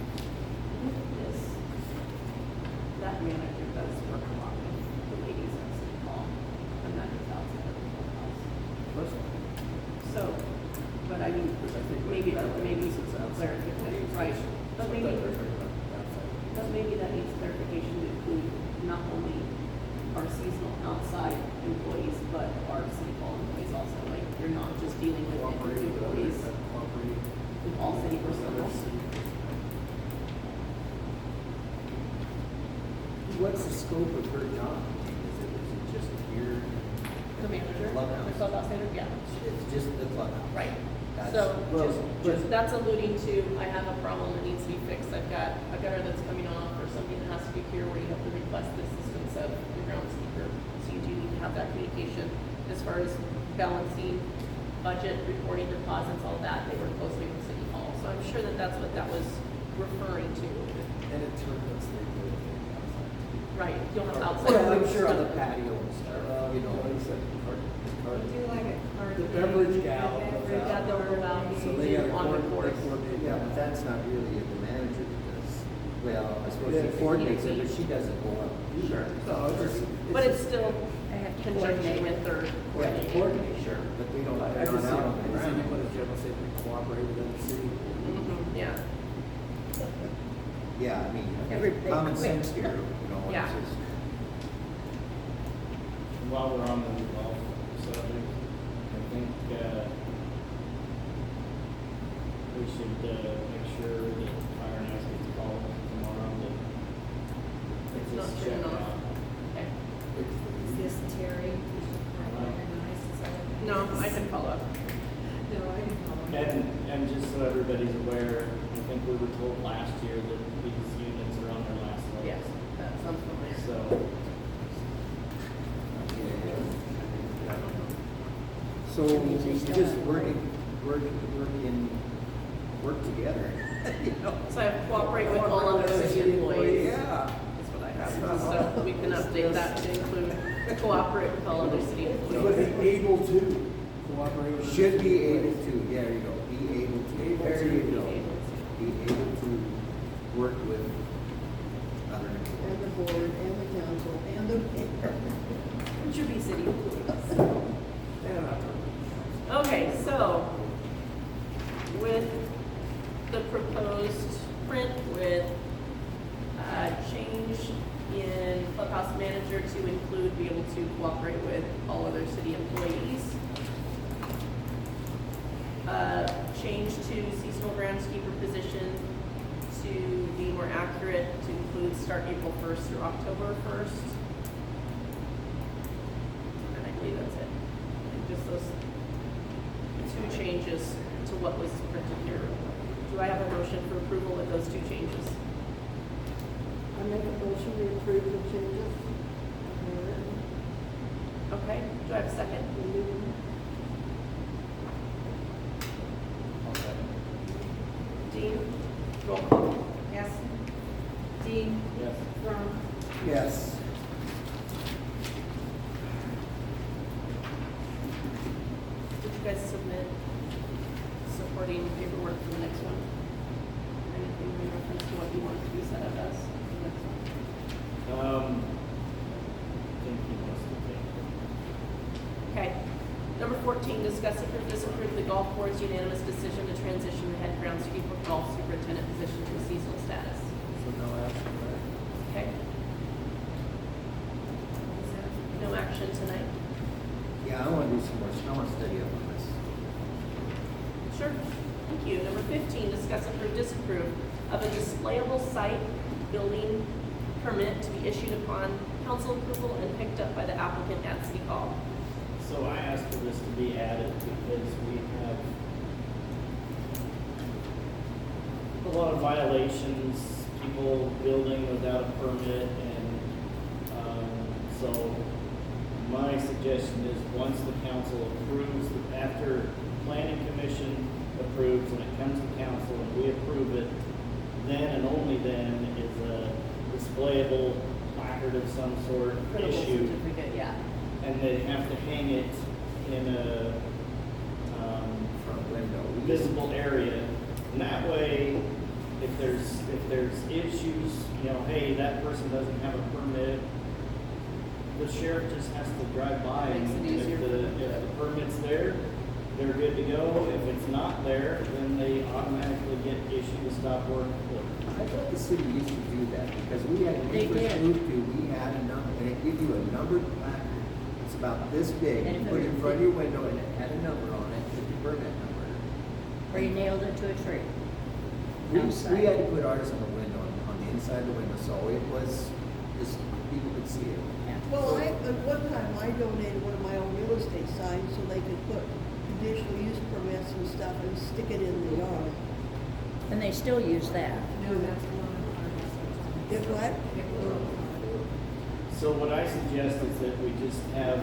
C: Yes. That manager does work a lot with the ladies at City Hall, and that is outside of the clubhouse. So, but I mean, maybe clarification, right, but maybe that needs clarification to include not only our seasonal outside employees, but our City Hall employees also, like, you're not just dealing with employees, with all city personnel.
F: What's the scope of her job? Is it just here?
C: The manager,
F: Clubhouse.
C: the clubhouse manager, yeah.
F: It's just the clubhouse?
C: Right.
F: That's-
C: So,
F: well,
C: just, that's alluding to, I have a problem that needs to be fixed. I've got a gutter that's coming off or something that has to be here where you have to request the assistance of the groundskeeper. So you do need to have that communication as far as balancing budget, reporting deposits, all that. They work closely with City Hall. So I'm sure that that's what that was referring to.
I: And it turns out they do it outside.
C: Right, you'll have outside.
F: Well, I'm sure on the
C: stuff.
F: patio and stuff, you know.
I: Like I said,
B: Do like a card.
I: The beverage gal
B: The
I: goes
B: beverage
C: Yeah, they'll go out.
F: So they gotta
C: On
F: coordinate,
C: reports.
F: yeah, but that's not really the manager because, well, I suppose
I: Yeah.
F: she coordinates it, but she doesn't go up.
C: Sure.
I: No,
C: But it's still
K: They have to
C: conjunction
K: coordinate.
C: with their
F: Yeah,
C: coordinating.
F: coordinate, sure, but they don't,
I: I
F: they're
I: can
F: not
I: see,
F: out on the
I: I can see you put
F: ground.
I: a general say we cooperate with the city.
C: Mhm, yeah.
F: Yeah, I mean,
K: Everybody
F: common
K: quit.
F: sense here, you know,
C: Yeah.
F: it's just.
D: While we're on the golf subject, I think, we should, make sure that Fire and Ice gets called tomorrow that it's
C: It's not
D: just
C: turning
D: checked
C: off.
D: out.
C: Okay.
B: Is this Terry? Nice, is that okay?
C: No, I can follow up.
B: No, I didn't know.
D: And just so everybody's aware, I think we were told last year that these units are on their last legs.
C: Yes, that sounds familiar.
D: So,
F: So we just work together, you know?
C: So I have cooperate with all other city employees.
F: Yeah.
C: Is what I have. So we can update that to include cooperate with all other city
I: But
C: employees.
I: be able to cooperate with. the
F: Should be
I: city.
F: able to, yeah, there you go, be able to.
I: Able
F: There
I: to.
F: you go. Be able to work with other
A: And
F: employees.
A: the board, and the council, and the mayor.
C: It should be city employees.
I: And I.
C: Okay.
H: cost manager to include, be able to cooperate with all other city employees. Change to seasonal groundskeeper position to be more accurate, to include start April 1st through October 1st. And I believe that's it. And just those two changes to what was printed here. Do I have a motion for approval with those two changes?
E: I make a motion to approve the changes.
H: Okay, do I have a second? Dean, roll call.
E: Yes.
H: Dean,
D: Yes.
E: From.
F: Yes.
H: did you guys submit supporting paperwork for the next one? Anything in reference to what you want to be set up as for the next one?
D: I think he wants to take it.
H: Okay. Number 14, discuss approve, disapprove the golf board's unanimous decision to transition the head groundskeeper golf superintendent position to a seasonal status.
F: So no action, right?
H: Okay. No action tonight?
F: Yeah, I wanna do some more, I wanna study up on this.
H: Sure. Thank you. Number 15, discuss approve, disapprove of a displayable site building permit to be issued upon council approval and picked up by the applicant at City Hall.
D: So I asked for this to be added because we have a lot of violations, people building without a permit, and so my suggestion is once the council approves, after planning commission approves and it comes to council and we approve it, then and only then is a displayable placard of some sort
H: Critical
D: issued.
H: certificate, yeah.
D: And they have to hang it in a
F: Front window.
D: visible area. And that way, if there's issues, you know, hey, that person doesn't have a permit, the sheriff just has to drive by and
H: Makes it easier for them to-
D: if the permit's there, they're good to go. If it's not there, then they automatically get issued a stop work order.
F: I thought the city used to do that, because we had, when we
K: They
F: first
K: did.
F: moved to, we had a number, and it gave you a numbered placard. It's about this big,
K: And
F: you
K: if
F: put it
K: it
F: in
K: was
F: front of
K: big-
F: your window, and it had a number on it, with your permit number.
K: Or you nailed it to a tree.
F: We
K: Outside.
F: had to put ours on the window, on the inside of the window, so it was, just, people could see it.
K: Yeah.
A: Well, at one time, I donated one of my own real estate signs so they could put conditional use permits and stuff and stick it in the yard.
K: And they still use that.
E: No, that's one of our.
A: If what?
D: So what I suggest is that we just have,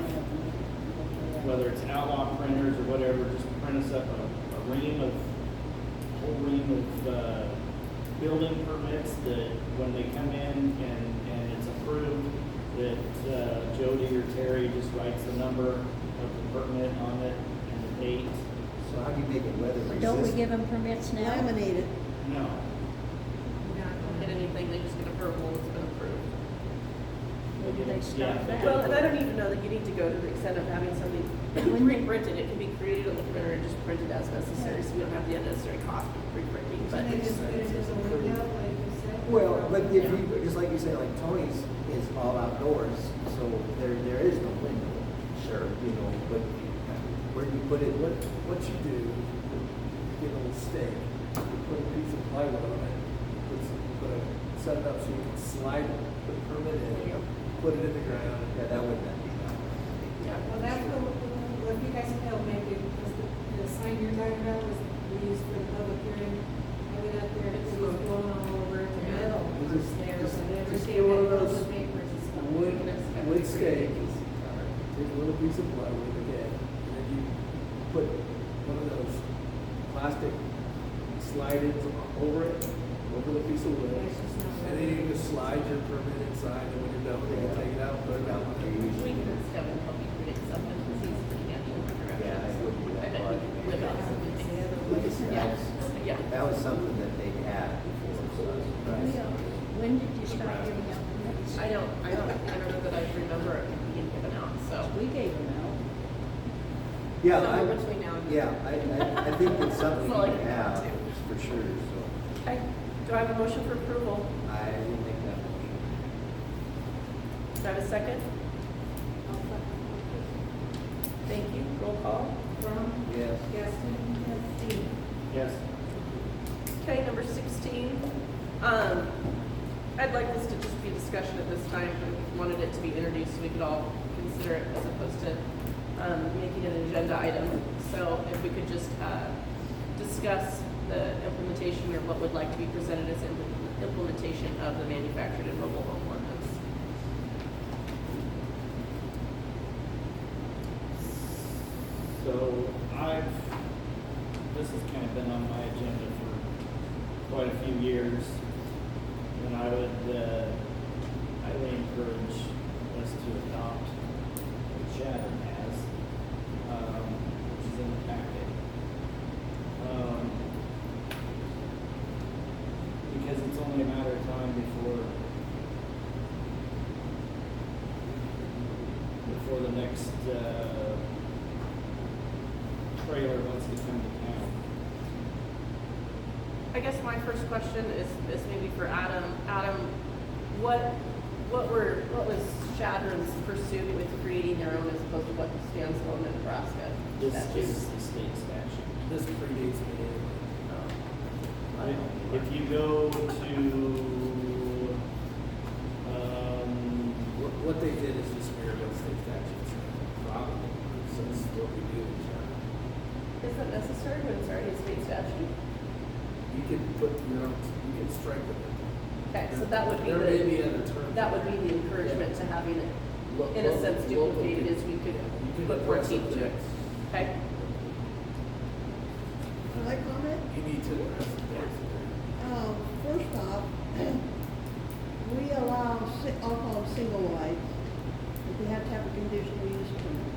D: whether it's outlaw printers or whatever, just print us up a whole ream of building permits that when they come in and it's approved, that Jody or Terry just writes the number of the permit on it and the date.
F: So how do you make it weather resistant?
K: Don't we give them permits now?
A: Laminate it.
D: No.
H: Don't get anything, they just get a verbal, it's been approved.
K: Maybe they
D: Yeah.
K: stop that.
H: Well, and I don't even know that you need to go to the extent of having something
K: When they-
H: pre-printed. It can be created on the printer and just printed as necessary, so we don't have the unnecessary cost of pre-printing, but.
F: Well, but if you, just like you say, like Tony's is all outdoors, so there is no window. Sure. You know, but where do you put it?
I: What you do, get a little stake, you put a piece of plywood on it, set it up so you can slide it, put the permit in, put it in the ground.
F: Yeah, that wouldn't be bad.
H: Yeah.
E: Well, that's what you guys know, maybe, was the sign you're talking about was we used for the public hearing. I went up there, it was blown all over the middle. It was there, so they
I: Just
E: everything
I: get one of
E: that
I: those
E: goes in papers and stuff.
I: wood stake, take a little piece of plywood again, and then you put one of those plastic slide-ins over it, over the piece of wood. And then you just slide your permit inside, and when you're done, you can take it out, put it out.
H: We can have Kevin help you create something, because he's looking at the directions.
F: Yeah, I would do that.
H: I bet he can live out some of these.
F: Like I said,
H: Yeah, yeah.
F: that was something that they had before, so I was surprised.
K: When did you start giving out permits?
H: I don't know that I remember it being given out, so.
K: We gave them out.
F: Yeah,
H: Somewhere between now and then.
F: yeah, I think it's something
H: That's all I
F: you
H: can
F: have,
H: do.
F: for sure, so
H: Okay, do I have a motion for approval?
F: I will make that motion.
H: Do I
C: I have a second? Thank you. Roll call.
E: Crum,
F: Yes.
E: Gaston, Dean.
D: Yes.
C: Okay, number 16. I'd like this to just be discussion at this time. I wanted it to be introduced so we could all consider it as opposed to making it an agenda item. So if we could just discuss the implementation or what would like to be presented as implementation of the manufactured and mobile home ordinance.
D: So this has kind of been on my agenda for quite a few years. And I would highly encourage us to adopt what Chatham has, which is in the packet. Because it's only a matter of time before the next trailer wants to come to town.
C: I guess my first question is maybe for Adam. Adam, what was Chadron's pursuit with creating their own as opposed to what stands alone in Nebraska?
D: This
C: statute?
D: is the state statute.
I: This predates me.
D: If you go to,
I: What they did is just mirror what state statutes probably, so this is what we do in China.
C: Is that necessary when it's already a state statute?
I: You can put your own, you can strengthen it.
C: Okay, so that would be
I: There may be other terms.
C: that would be the encouragement to having it, in a sense, duplicated as we could
I: You can
C: put
I: address
C: 14 to it.
I: things.
C: Okay?
A: Can I comment?
I: You need to address the things.
A: First off, we allow, I'll call them single wides, but they have to have a conditional use permit.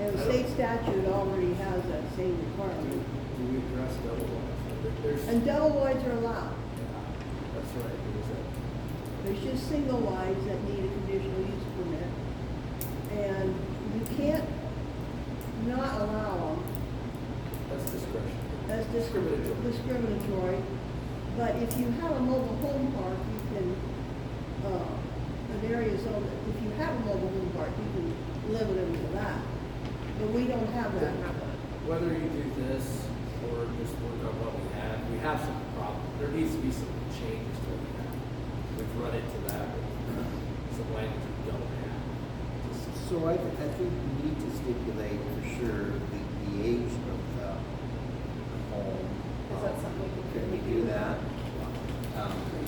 A: And the state statute already has that same requirement.
I: Do we address double wides? There's,
A: And double wides are allowed.
I: that's right, there's that.
A: There's just single wides that need a conditional use permit. And you can't not allow them.
I: That's discretion.
A: That's
I: Discriminatory.
A: discriminatory. But if you have a mobile home park, you can, an area zone, if you have a mobile home park, you can limit them to that. But we don't have that.
I: Whether you do this or just work on what we have some problem. There needs to be some changes to what we have. We've run into that with some language we don't have.
F: So I think we need to stipulate for sure the age of the home.
C: Is that something we
F: Can we do that?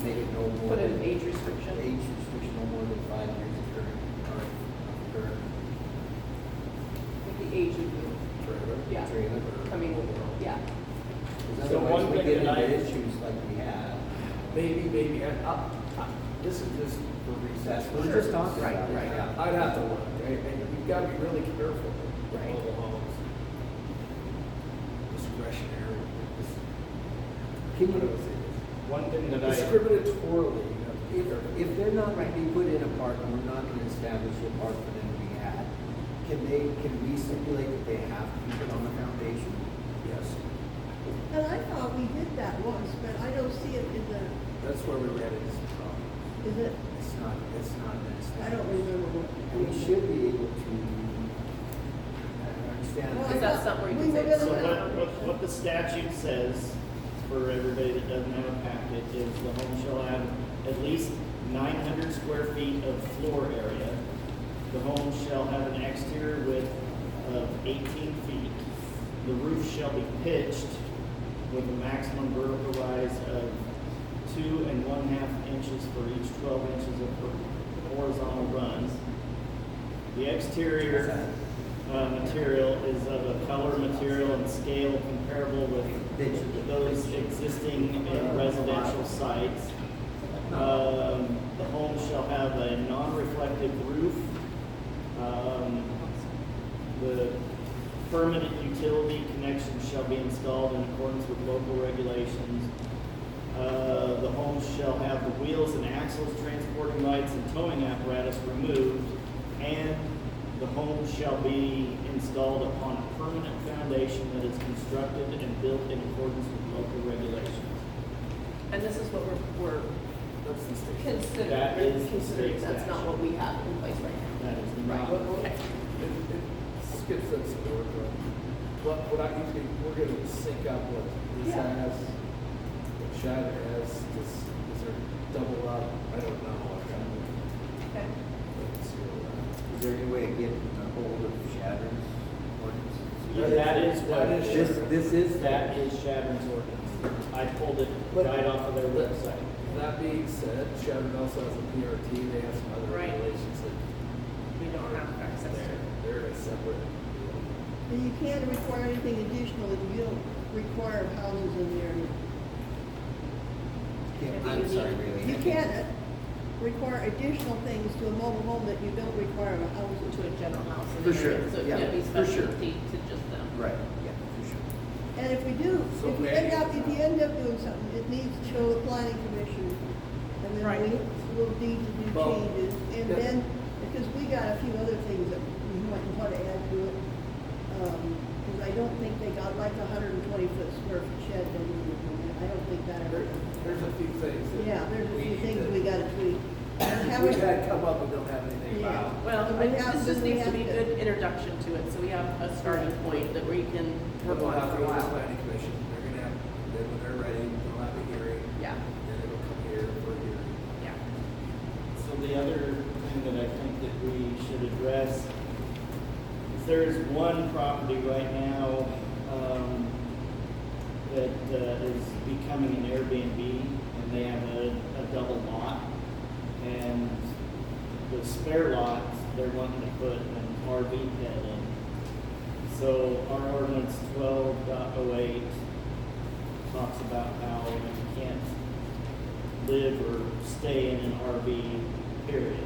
F: Make it no more.
C: Put an
F: than-
C: age restriction?
F: Age restriction no more than 5 years of current.
C: Like the age of the,
I: Trailer.
C: yeah,
F: Trailer.
C: coming, yeah.
F: Because
D: So one
F: otherwise we
D: thing
F: get
D: that
F: into
D: I-
F: issues like we had.
I: Maybe, this is just for
F: That's
I: research.
F: what we're just talking
C: Right,
F: about.
C: right.
F: Yeah.
I: I'd have to look, and you've got to be really careful with
C: Right.
I: mobile homes. Discretionary.
F: Can
I: What do I
F: you,
I: say this?
D: One thing that I,
I: Discriminatorily, you have to be careful.
F: if they're not going to be put in a park and we're not going to establish a park for them to be had, can we stipulate that they have to be put on the foundation?
I: Yes,
A: And I thought we did that once, but I don't see it in the,
I: that's where we ran into some problems.
A: is it?
F: It's not been established.
A: I don't remember what.
F: We should be able to understand.
A: Well,
C: Is that something where you
A: We
C: can
A: were
C: say?
A: gonna-
D: so what the statute says for everybody that doesn't have a packet is the home shall have at least 900 square feet of floor area. The home shall have an exterior width of 18 feet. The roof shall be pitched with a maximum vertical rise of 2 1/2 inches for each 12 inches of horizontal runs. The exterior material is of a color, material, and scale comparable with those existing in residential sites. The home shall have a non-reflective roof. The permanent utility connection shall be installed in accordance with local regulations. The home shall have the wheels and axles, transporting lights, and towing apparatus removed, and the home shall be installed upon a permanent foundation that is constructed and built in accordance with local regulations.
C: And this is what we're
I: That's the state.
H: Considered,
D: That is the
H: considered,
D: state
H: that's not what we have in place right now.
D: That is
H: Right,
D: not.
H: okay.
I: It skips that support, but what I usually, we're gonna sync up what this
H: Yeah.
I: has, what Shad has, is there double up? I don't know.
H: Okay.
I: Let's see what
F: Is there any way of getting a hold of Shattern's ordinances?
D: Yeah, that is what,
I: That is
F: This is.
D: that is Shattern's ordinance. I pulled it right off of their website.
I: That being said, Shadron also has a PRT, they have some other
H: Right.
I: regulations that
H: We don't have access to.
I: they're a separate deal.
A: And you can't require anything additional if you don't require houses in the area.
F: I'm sorry, really.
A: You can't require additional things to a mobile home that you don't require a house
H: To a general house. in
F: For
H: the
F: sure,
H: area, So it
F: yeah,
H: can't be
F: for sure.
H: specialty to just them.
F: Right, yeah, for sure.
A: And if we do,
I: So
A: if you end up doing something, it needs to show the planning commission. And then
H: Right.
A: we'll need to do
I: Well,
A: changes. And
I: yeah.
A: then, because we got a few other things that we might want to add to it. Because I don't think they got like a 120-foot square foot shed. I don't think that ever.
I: There's a few things that.
A: Yeah, there's a few
I: need
A: things
I: to-
A: we gotta tweak. And how
I: We've
A: we-
I: had come up and don't have anything
A: Yeah.
I: about.
H: Well,
A: And
H: I
A: we
H: think
A: have-
H: this just
A: we
H: needs to
A: have
H: be a
A: to-
H: good introduction to it, so we have a starting point that we can work
I: We'll
H: on
I: have
H: for
I: to
H: a
I: go to the
H: while.
I: planning commission, they're gonna have, then when they're ready, they'll have a hearing,
H: Yeah,
I: then it'll come here for a hearing.
H: yeah.
D: So the other thing that I think that we should address is there is one property right now, that, is becoming an Airbnb, and they have a double lot. And the spare lot, they're wanting to put an RV pad in. So our ordinance 12.08 talks about how you can't live or stay in an RV, period.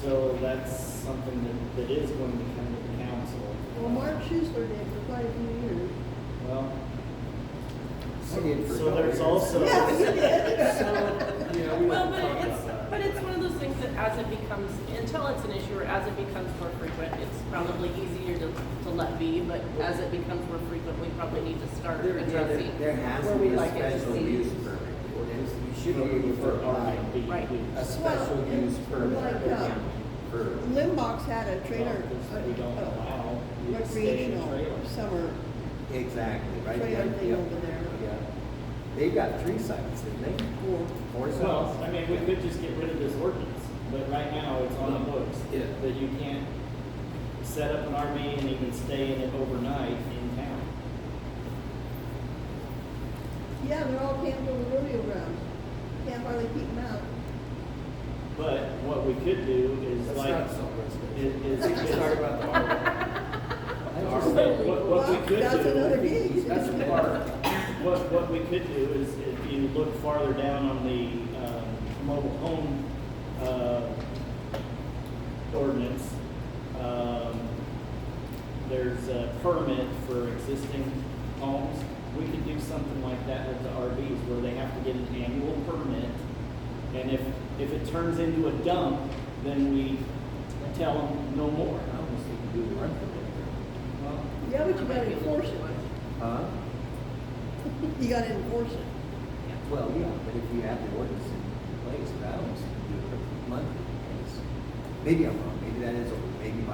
D: So that's something that is going to come to the council.
A: Well, Mark Schuster did for quite a few years.
D: Well,
F: I did for a
D: so
F: couple
D: there's
F: years.
D: also.
A: Yeah, he did.
I: Yeah, we
H: Well,
I: have to talk about that.
H: but it's one of those things that as it becomes, until it's an issue or as it becomes more frequent, it's probably easier to let be, but as it becomes more frequent, we probably need to start addressing
F: There has
H: where
F: to
H: we
F: be a
H: like it to
F: special
H: see.
F: use permit. You should be able
D: For
F: to apply
D: RV.
H: Right.
F: a special
A: Well,
F: use permit
A: like,
F: for.
A: Limbach's had a trailer,
D: We don't allow you to stay in a
A: recreational
D: trailer.
A: summer
F: Exactly, right?
A: trailer
F: Yeah,
A: thing
F: yeah,
A: over there.
F: Yeah. They've got 3 sites, didn't they?
A: Or
F: 4 sites?
D: Well, I mean, we could just get rid of this ordinance, but right now it's on the books.
I: Yeah.
D: That you can't set up an RV and even stay in it overnight in town.
A: yeah, they're all camped over rodeo grounds. Can't hardly keep them out.
D: But what we could do is
I: That's
D: like,
I: not self-residential.
D: is
I: Sorry about the RV.
D: what we could
A: That's another
D: do,
A: gig.
I: That's a park.
D: what we could do is if you look farther down on the, mobile home, ordinance, there's a permit for existing homes. We could do something like that with the RVs where they have to get an annual permit. And if it turns into a dump, then we tell them no more.
F: I almost think you do one for them.
D: Well,
A: Yeah, but you gotta enforce it.
F: Huh?
A: You gotta enforce it.
F: Well, yeah, but if you have the ordinance in place, but I almost think you do it monthly. Because maybe I'm wrong, maybe that is, maybe I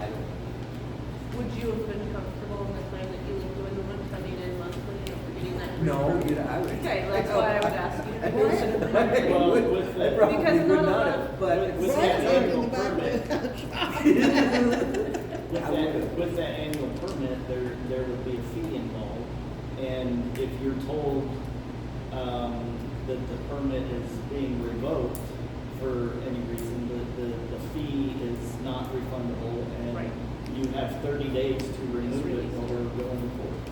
F: don't know.
H: Would you have been comfortable in the time that you were doing the one coming in monthly and forgetting that?
F: No, you know, I would.
H: Okay, that's why I would ask you to
F: I
H: consider
F: would-
H: that.
D: Well,
F: I would-
D: with
F: I
D: the-
F: probably
H: Because
F: would
H: not a
F: not
H: lot
F: have,
H: of-
F: but.
D: with
A: Right,
D: that
A: like in
D: annual
A: the back
D: permit,
A: of
F: I would've.
D: with that annual permit, there would be a fee involved. And if you're told, that the permit is being revoked for any reason, the fee is not refundable
H: Right.
D: and you have 30 days to remove it or going forward.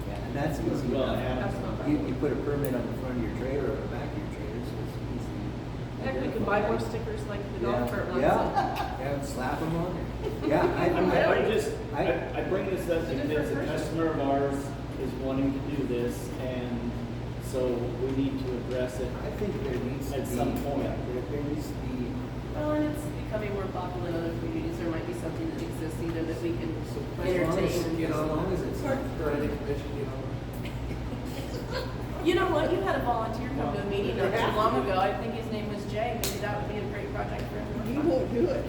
F: Yeah, and that's easy
D: Well,
F: enough.
H: That's not bad.
F: You put a permit on the front of your trailer or the back of your trailer, so it's easy.
H: Heck, we could buy more stickers like the golf cart ones.
F: Yeah, slap them on there. Yeah,
D: I bring this up
H: It's a
D: because a
H: different person.
D: customer of ours is wanting to do this, and so we need to address it.
F: I think there needs to be.
D: At some point.
F: Yeah, there needs to be.
H: Well, and it's becoming more popular in other communities, there might be something that exists either that we can
F: As long as,
H: entertain.
F: you know, as long as it's.
I: Planning commission, you know.
H: You know what, you had a volunteer come to a meeting not too long ago, I think his name was Jay, maybe that would be a great project for him.
A: He won't do it.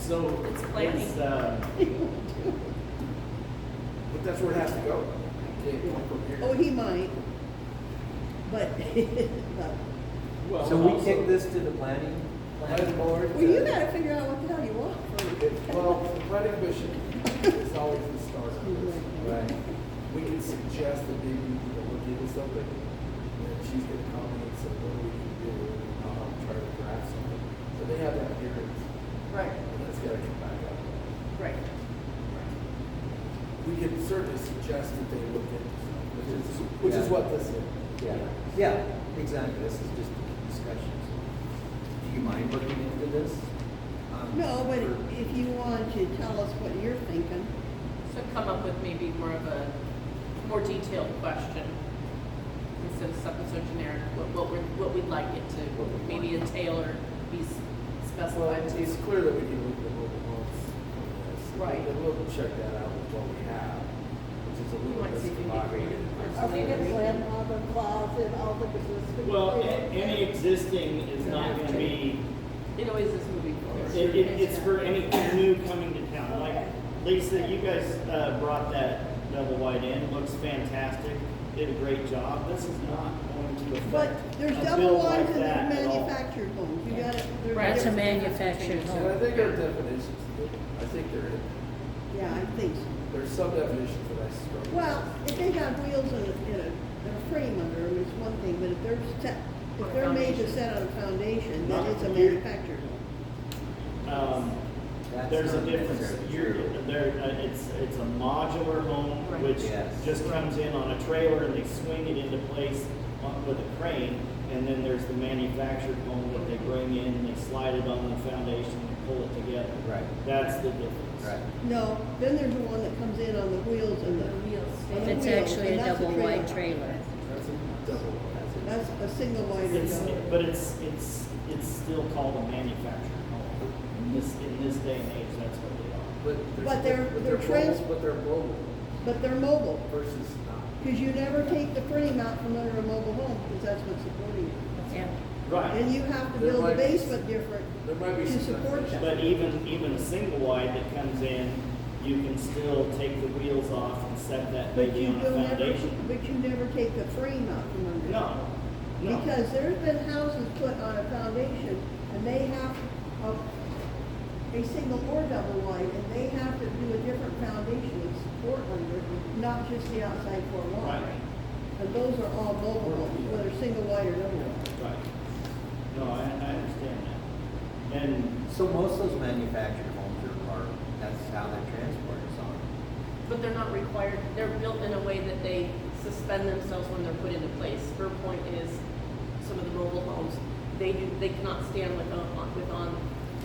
D: So
H: It's planning.
D: it's,
A: He won't do it.
I: But that's where it has to go. You can't go from here.
A: Oh, he might. But, but,
D: well,
F: So we
D: also-
F: kick this to the planning board?
A: well, you gotta figure out what the hell you want from it.
I: Well, the planning commission is always the start of this.
F: Right.
I: We can suggest that maybe we need to look into something, and she's gonna comment and say, what do we need to do? I'll try to draft something. So they have that hearing,
H: Right,
I: and that's gotta come back up.
H: right.
I: We can certainly suggest that they look into something, which is what this is.
F: Yeah, yeah, exactly, this is just discussions. Do you mind looking into this?
A: No, but
F: or-
A: if you want to tell us what you're thinking,
H: So come up with maybe more of a, more detailed question instead of something so generic, what we'd like it to, maybe entail or be
I: Well,
H: specified
I: it's
H: to.
I: clear that we need to look at the mobile homes on this.
H: Right.
I: And we'll check that out with what we have, which is a
H: We
I: little
H: might see if we can get creative.
A: I think it's landmark, closet, all the business.
D: Well, any existing is not gonna be,
H: It always is moving forward.
D: it's for anything new coming to town. Like, Lisa, you guys, brought that double wide in, looks fantastic, did a great job. This is not going to
A: But
D: affect
A: there's
D: a
A: double
D: bill
A: wides
D: like
A: and there's
D: that at all.
A: manufactured homes, you gotta. there's
H: Right.
K: That's a
A: different-
K: manufactured
I: And I
K: home.
I: think our definitions, I think they're in,
A: Yeah, I think so.
I: there's some definitions that I struggle with.
A: Well, if they have wheels and a frame under them, it's one thing, but if they're set, if they're made to set on a foundation, then it's a manufactured home.
F: That's
D: There's a
F: not
D: difference.
F: necessarily
D: You're,
F: true.
D: it's a modular home,
H: Right.
D: which
F: Yes.
D: just comes in on a trailer and they swing it into place with a crane. And then there's the manufactured home that they bring in, they slide it on the foundation and pull it together.
F: Right.
D: That's the difference.
F: Right.
A: No, then there's the one that comes in on the wheels and the.
H: Wheels.
A: on the
K: It's
A: wheels,
K: actually
A: and
K: a
A: that's
K: double wide trailer.
I: That's a double,
A: That's a single wide.
D: But it's still called a manufactured home. In this day and age, that's what they are.
A: But they're
I: mobile, but they're mobile
A: But they're mobile,
I: versus not.
A: because you never take the frame out from under a mobile home, because that's what's supporting it.
K: Yeah.
D: Right.
A: And you have to
I: There
A: build the
I: might be-
A: basement different
I: There might be
A: to
I: some
A: support
I: definitions.
A: that.
D: But even a single wide that comes in, you can still take the wheels off and set that
A: But
D: baby
A: you
D: on a
A: don't ever,
D: foundation.
A: but you never take the frame out from under it.
D: No, no.
A: Because there's been houses put on a foundation, and they have a single or double wide, and they have to do a different foundation with support under it, not just the outside floor wall.
D: Right.
A: And those are all mobile homes, whether single wide or double wide.
D: Right. No, I understand that. And
F: So most of those manufactured homes are, that's how their transport is on.
H: But they're not required, they're built in a way that they suspend themselves when they're put into place. Her point is, some of the mobile homes, they cannot stand within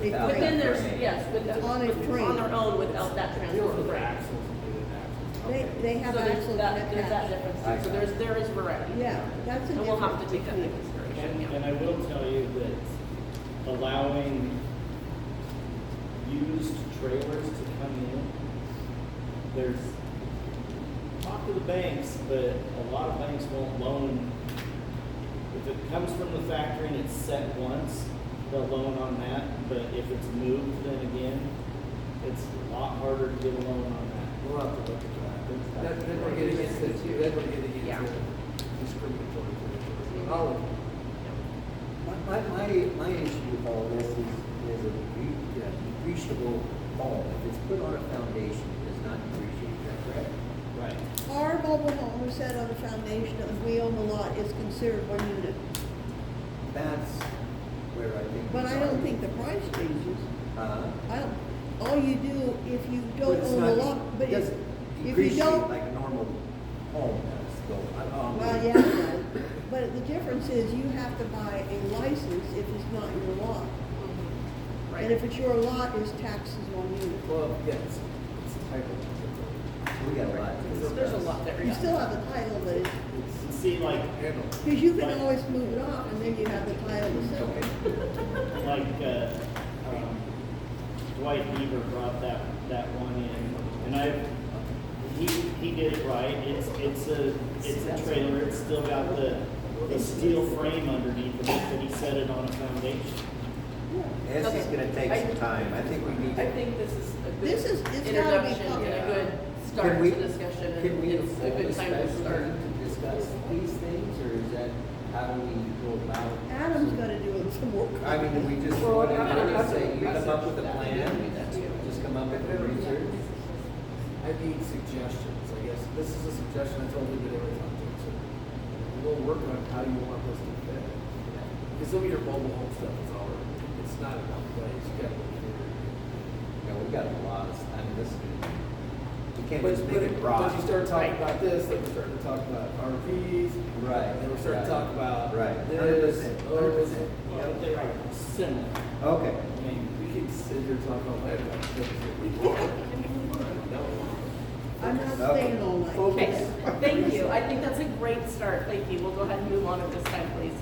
A: Without
H: within their,
F: frame.
H: yes, with,
A: On a frame.
H: on their own without that
I: Deal
H: transport
I: with
H: frame.
I: axles and doing axles.
A: They have
H: So there's
A: axles
H: that,
A: that
H: there's that
A: attach.
H: difference
F: I
H: too, so
F: got it.
H: there is variety.
A: Yeah, that's a
H: And we'll have to
A: difference
H: take that into
A: between-
H: consideration,
D: And
H: yeah.
D: I will tell you that allowing used trailers to come in, there's, talk to the banks, but a lot of banks won't loan. If it comes from the factory and it's set once, they'll loan on that, but if it's moved, then again, it's a lot harder to get a loan on that.
I: We'll have to look at that. Then we're getting into
H: Yeah.
I: discriminatory territory. I'll-
F: My issue with all this is a depreciable home. If it's put on a foundation, it does not depreciate, is that correct?
D: Right.
A: Our mobile home is set on the foundation of we own the lot is considered one unit.
F: That's where I think.
A: But I don't think the price changes. I don't, all you do if you don't own the lot, but if you don't,
F: Like a normal home does, though.
A: well, yeah, it does. But the difference is you have to buy a license if it's not your lot.
H: Mm-hmm.
A: And if it's your lot, it's taxed as one unit.
I: Well, yes, it's a type of.
F: We got a lot to discuss.
H: There's a lot there,
A: You
H: yeah.
A: still have the title, but it's,
D: And see, like,
I: Handle.
A: because you can always move it off and then you have the title to sell it.
D: Dwight Beaver brought that one in, and he did it right. It's a trailer. It's still got the steel frame underneath of it, but he set it on a foundation.
F: This is
H: Okay.
F: gonna take some time. I think we need
H: I
F: to.
H: think this is a good
A: This is- it's gotta be
H: introduction
A: public.
H: and a good
F: Can
H: start
F: we-
H: to discussion,
F: Can
H: and
F: we
H: it's a
F: hold
H: good
F: a
H: time to
F: special
H: start.
F: meeting to discuss these things, or is that, how do we go about?
A: Adam's gonna do some work.
F: I mean, do we just,
I: Well,
F: what do
I: I-
F: we
I: I-
F: just say, you come up with a
H: that. We
F: plan?
H: do that too.
F: Just come up with the research?
I: I need suggestions, I guess. This is a suggestion I totally get every time. So we'll work on how you want this to fit. Because some of your mobile home stuff is already, it's not in one place. You gotta go through it.
F: Yeah, we got a lot of, I mean, this is, you can't
I: But,
F: just make it broad.
I: but you start talking about this, then we're starting to talk about RVs.
F: Right.
I: And then we're starting to talk about
F: Right.
I: this.
F: 100%,
I: those.
F: 100%.
D: Yeah, but they are similar.
F: Okay.
D: I mean,
I: We can sit here and talk all night about things that we want. No.
A: I'm not
F: Okay.
A: staying all night.
H: Okay, thank you. I think that's a great start. Thank you. We'll go ahead and move on at this time, please.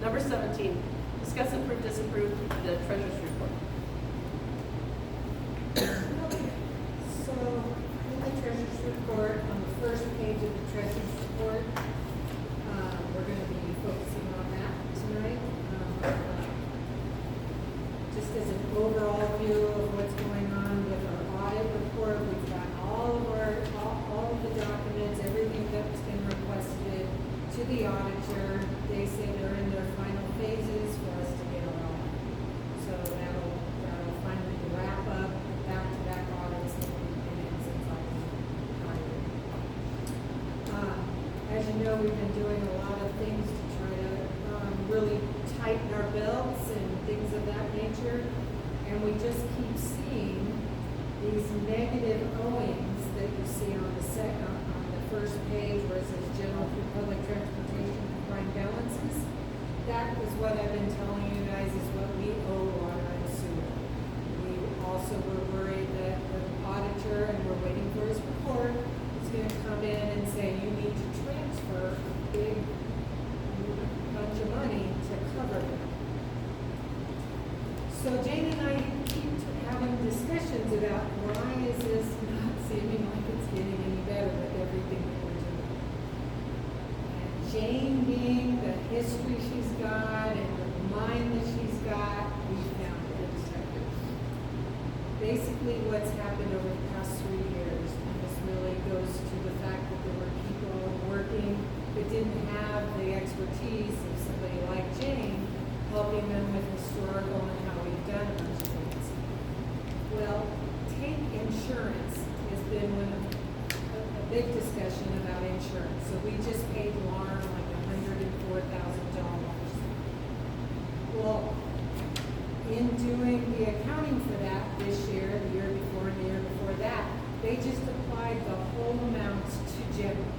H: Number 17, discuss, approve, disapprove the treasurer's report.
E: So, in the treasurer's report, on the first page of the treasurer's report, we're gonna be focusing on that tonight. Just as an overall view of what's going on with our audit report, we've got all of the documents, everything that's been requested to the auditor. They say they're in their final phases for us to get our audit. So that'll finally wrap up back-to-back audits that we've been in since I was hired. As you know, we've been doing a lot of things to try to really tighten our belts and things of that nature. And we just keep seeing these negative owings that you see on the first page where it says general for public transportation combined balances. That is what I've been telling you guys is what we owe water and sewer. We also were worried that the auditor, and we're waiting for his report, is gonna come in and say, you need to transfer a big bunch of money to cover it. So Jane and I keep having discussions about why is this not seeming like it's getting any better with everything that we're doing. And Jane, being the history she's got and the mind that she's got, we found it. Basically what's happened over the past 3 years, and this really goes to the fact that there were people working that didn't have the expertise of somebody like Jane helping them with historical and how we've done those things. Well, take insurance has been a big discussion about insurance. So we just paid Lauren like $104,000. Well, in doing the accounting for that this year, the year before, and the year before that, they just applied the whole amount to general.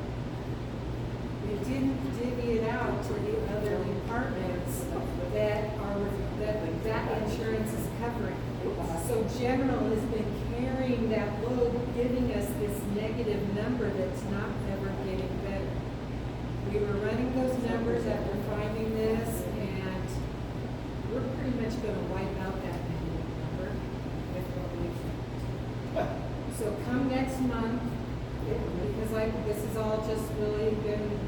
E: They didn't divvy it out to the other departments that insurance is covering. So general has been carrying that load, giving us this negative number that's not ever getting better. We were running those numbers after finding this, and we're pretty much gonna wipe out that negative number with what we've. So come next month, because this has all just really been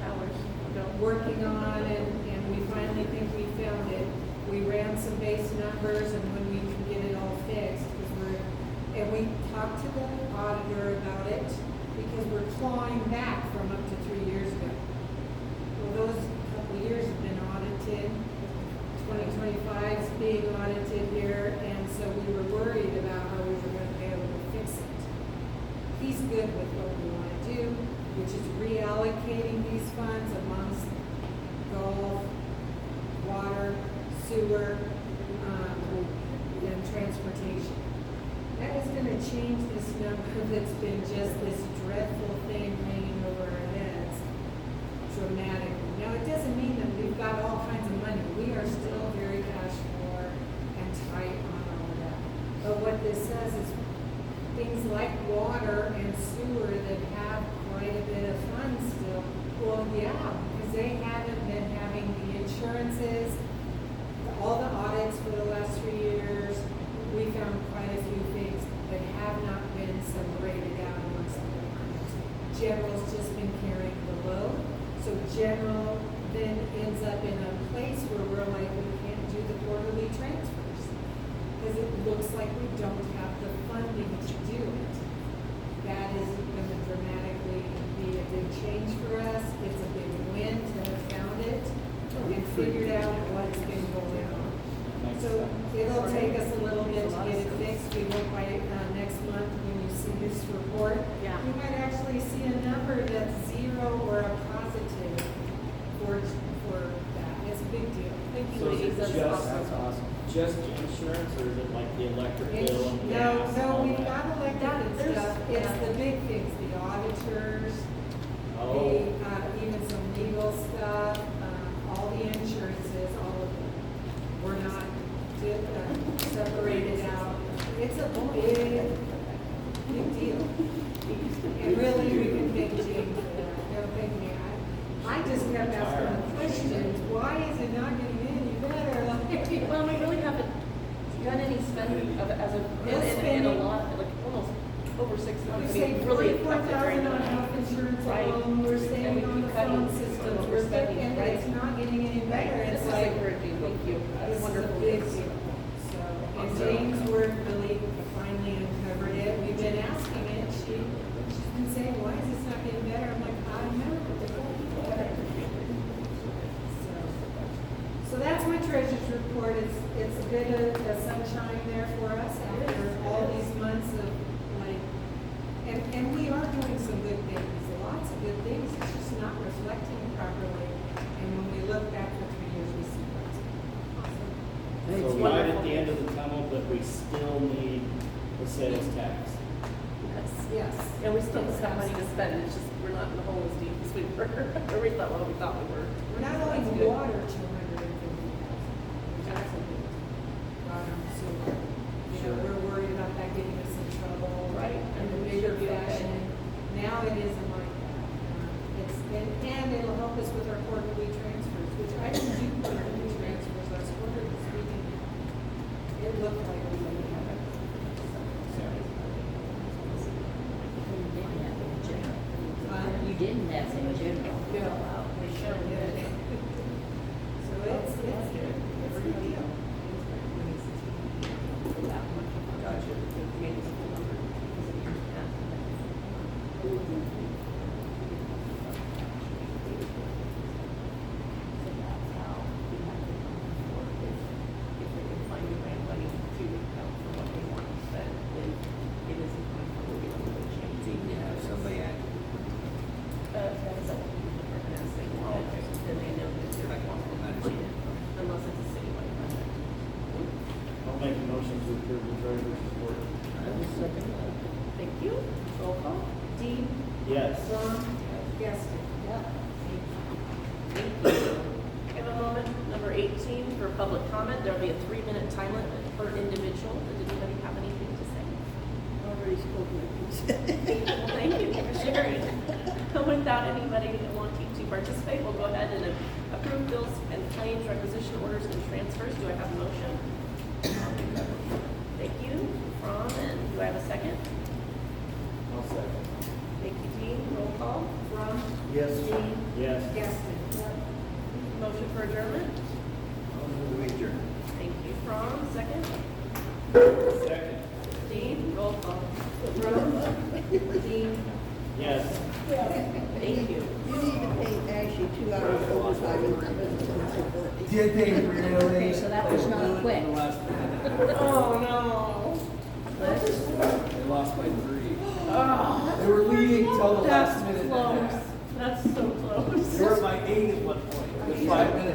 H: Hours ago.
E: working on, and we finally think we found it. We ran some base numbers and when we can get it all fixed, and we talked to the auditor about it, because we're clawing back from up to 3 years ago. Well, those couple of years have been audited, 2025 is being audited here, and so we were worried about how we were gonna be able to fix it. He's good with what we wanna do, which is reallocating these funds amongst golf, water, sewer, and transportation. That is gonna change this number that's been just this dreadful thing hanging over our heads dramatically. Now, it doesn't mean that we've got all kinds of money. We are still very cash poor and tight on all of that. But what this says is things like water and sewer that have quite a bit of funds still, well, yeah, because they haven't been having the insurances, all the audits for the last 3 years. We found quite a few things that have not been separated out amongst the figured out what's been going on.
D: Makes
E: So
D: sense.
E: it'll take us a little bit to get it fixed. We hope by next month, when you see this report,
C: Yeah.
E: you might actually see a number that's zero or a positive for that. It's a big deal.
C: Thank you,
D: So is
C: ladies,
D: it
C: that's
D: just,
C: awesome.
F: That's awesome.
D: just insurance, or is it like the electric bill and
E: No,
D: gas? and
E: no,
D: all
E: we've
D: that?
E: got electric
C: That-
E: and
C: there's-
E: stuff. It's
C: yeah.
E: the big things, the auditors,
D: Oh,
E: even some legal stuff, all the insurances, all of it. We're not separated out. It's a big deal. And really, we can thank Jane for that. Don't thank me. I just kept asking the questions, why is it not getting any better? Like,
C: Well, we really haven't done any spending as of, and a lot, like almost over 6
E: we
C: months. I
E: saved
C: mean, really
E: $44,000
C: affected
E: on
C: right
E: health insurance
C: Right.
E: alone. We're
C: And we
E: staying on
C: keep
E: the
C: cutting
E: phone systems.
C: what we're
E: We're
C: spending,
E: and
C: right.
E: it's not getting any better.
C: This
E: It's
C: is
E: like,
C: encouraging, thank you.
E: this
C: That's
E: is a
C: wonderful.
E: big deal. So, and Jane's work really finally uncovered it. We've been asking it. She's been saying, why is this not getting better? I'm like, I know. It's got to be better. So that's my treasurer's report. It's a bit of a sunshine there for us after all these months of like, and we are doing some good things, lots of good things. It's just not reflecting properly. And when we look back for 3 years, we see what's awesome.
D: so right at the end of the tunnel, but we still need the sales tax.
E: Yes.
C: And we still have money to spend, it's just, we're not in the hole as deep as we were, or we thought we were.
E: We're not
C: That's
E: only
C: good.
E: water 250,000. That's a big water and sewer. You know, we're worried about that getting us in trouble.
C: Right.
E: In the bigger fashion. Now it isn't like that. And it'll help us with our quarterly transfers, which I didn't do quarterly transfers last quarter because we didn't. It looked like we didn't have it.
K: You didn't have in general.
E: We sure did. So it's a big deal.
F: Gotcha. So you can have somebody act.
C: Unless it's a citywide project.
D: I'll make a motion to approve the treasurer's report.
C: Thank you. Roll call.
E: Dean,
D: Yes.
E: Ron, Gaston.
C: Thank you. We have a moment, number 18, for public comment. There'll be a 3-minute time limit per individual. Does anybody have anything to say?
A: Already spoken.
C: Well, thank you for sharing. Without anybody wanting to participate, we'll go ahead and approve bills and claims, requisition orders, and transfers. Do I have a motion? Thank you, Ron, and do I have a second?
D: I'll second.
C: Thank you, Dean. Roll call.
E: Ron,
F: Yes.
E: Dean,
D: Yes.
E: Gaston.
C: Motion for adjournment.
F: Adjourn.
C: Thank you, Ron. Second.
D: Second.
C: Dean, roll call.
E: Ron, Dean,
D: Yes.
C: Thank you.
A: You need to pay actually 2 hours overtime in that.
F: Did they really?
K: Okay, so that was not quick.
E: oh no.
I: They lost by 3.
C: Oh,
I: They were leading till the
C: that's
I: last minute.
C: close. That's so close.
I: They were by 8 at one point, with 5 minutes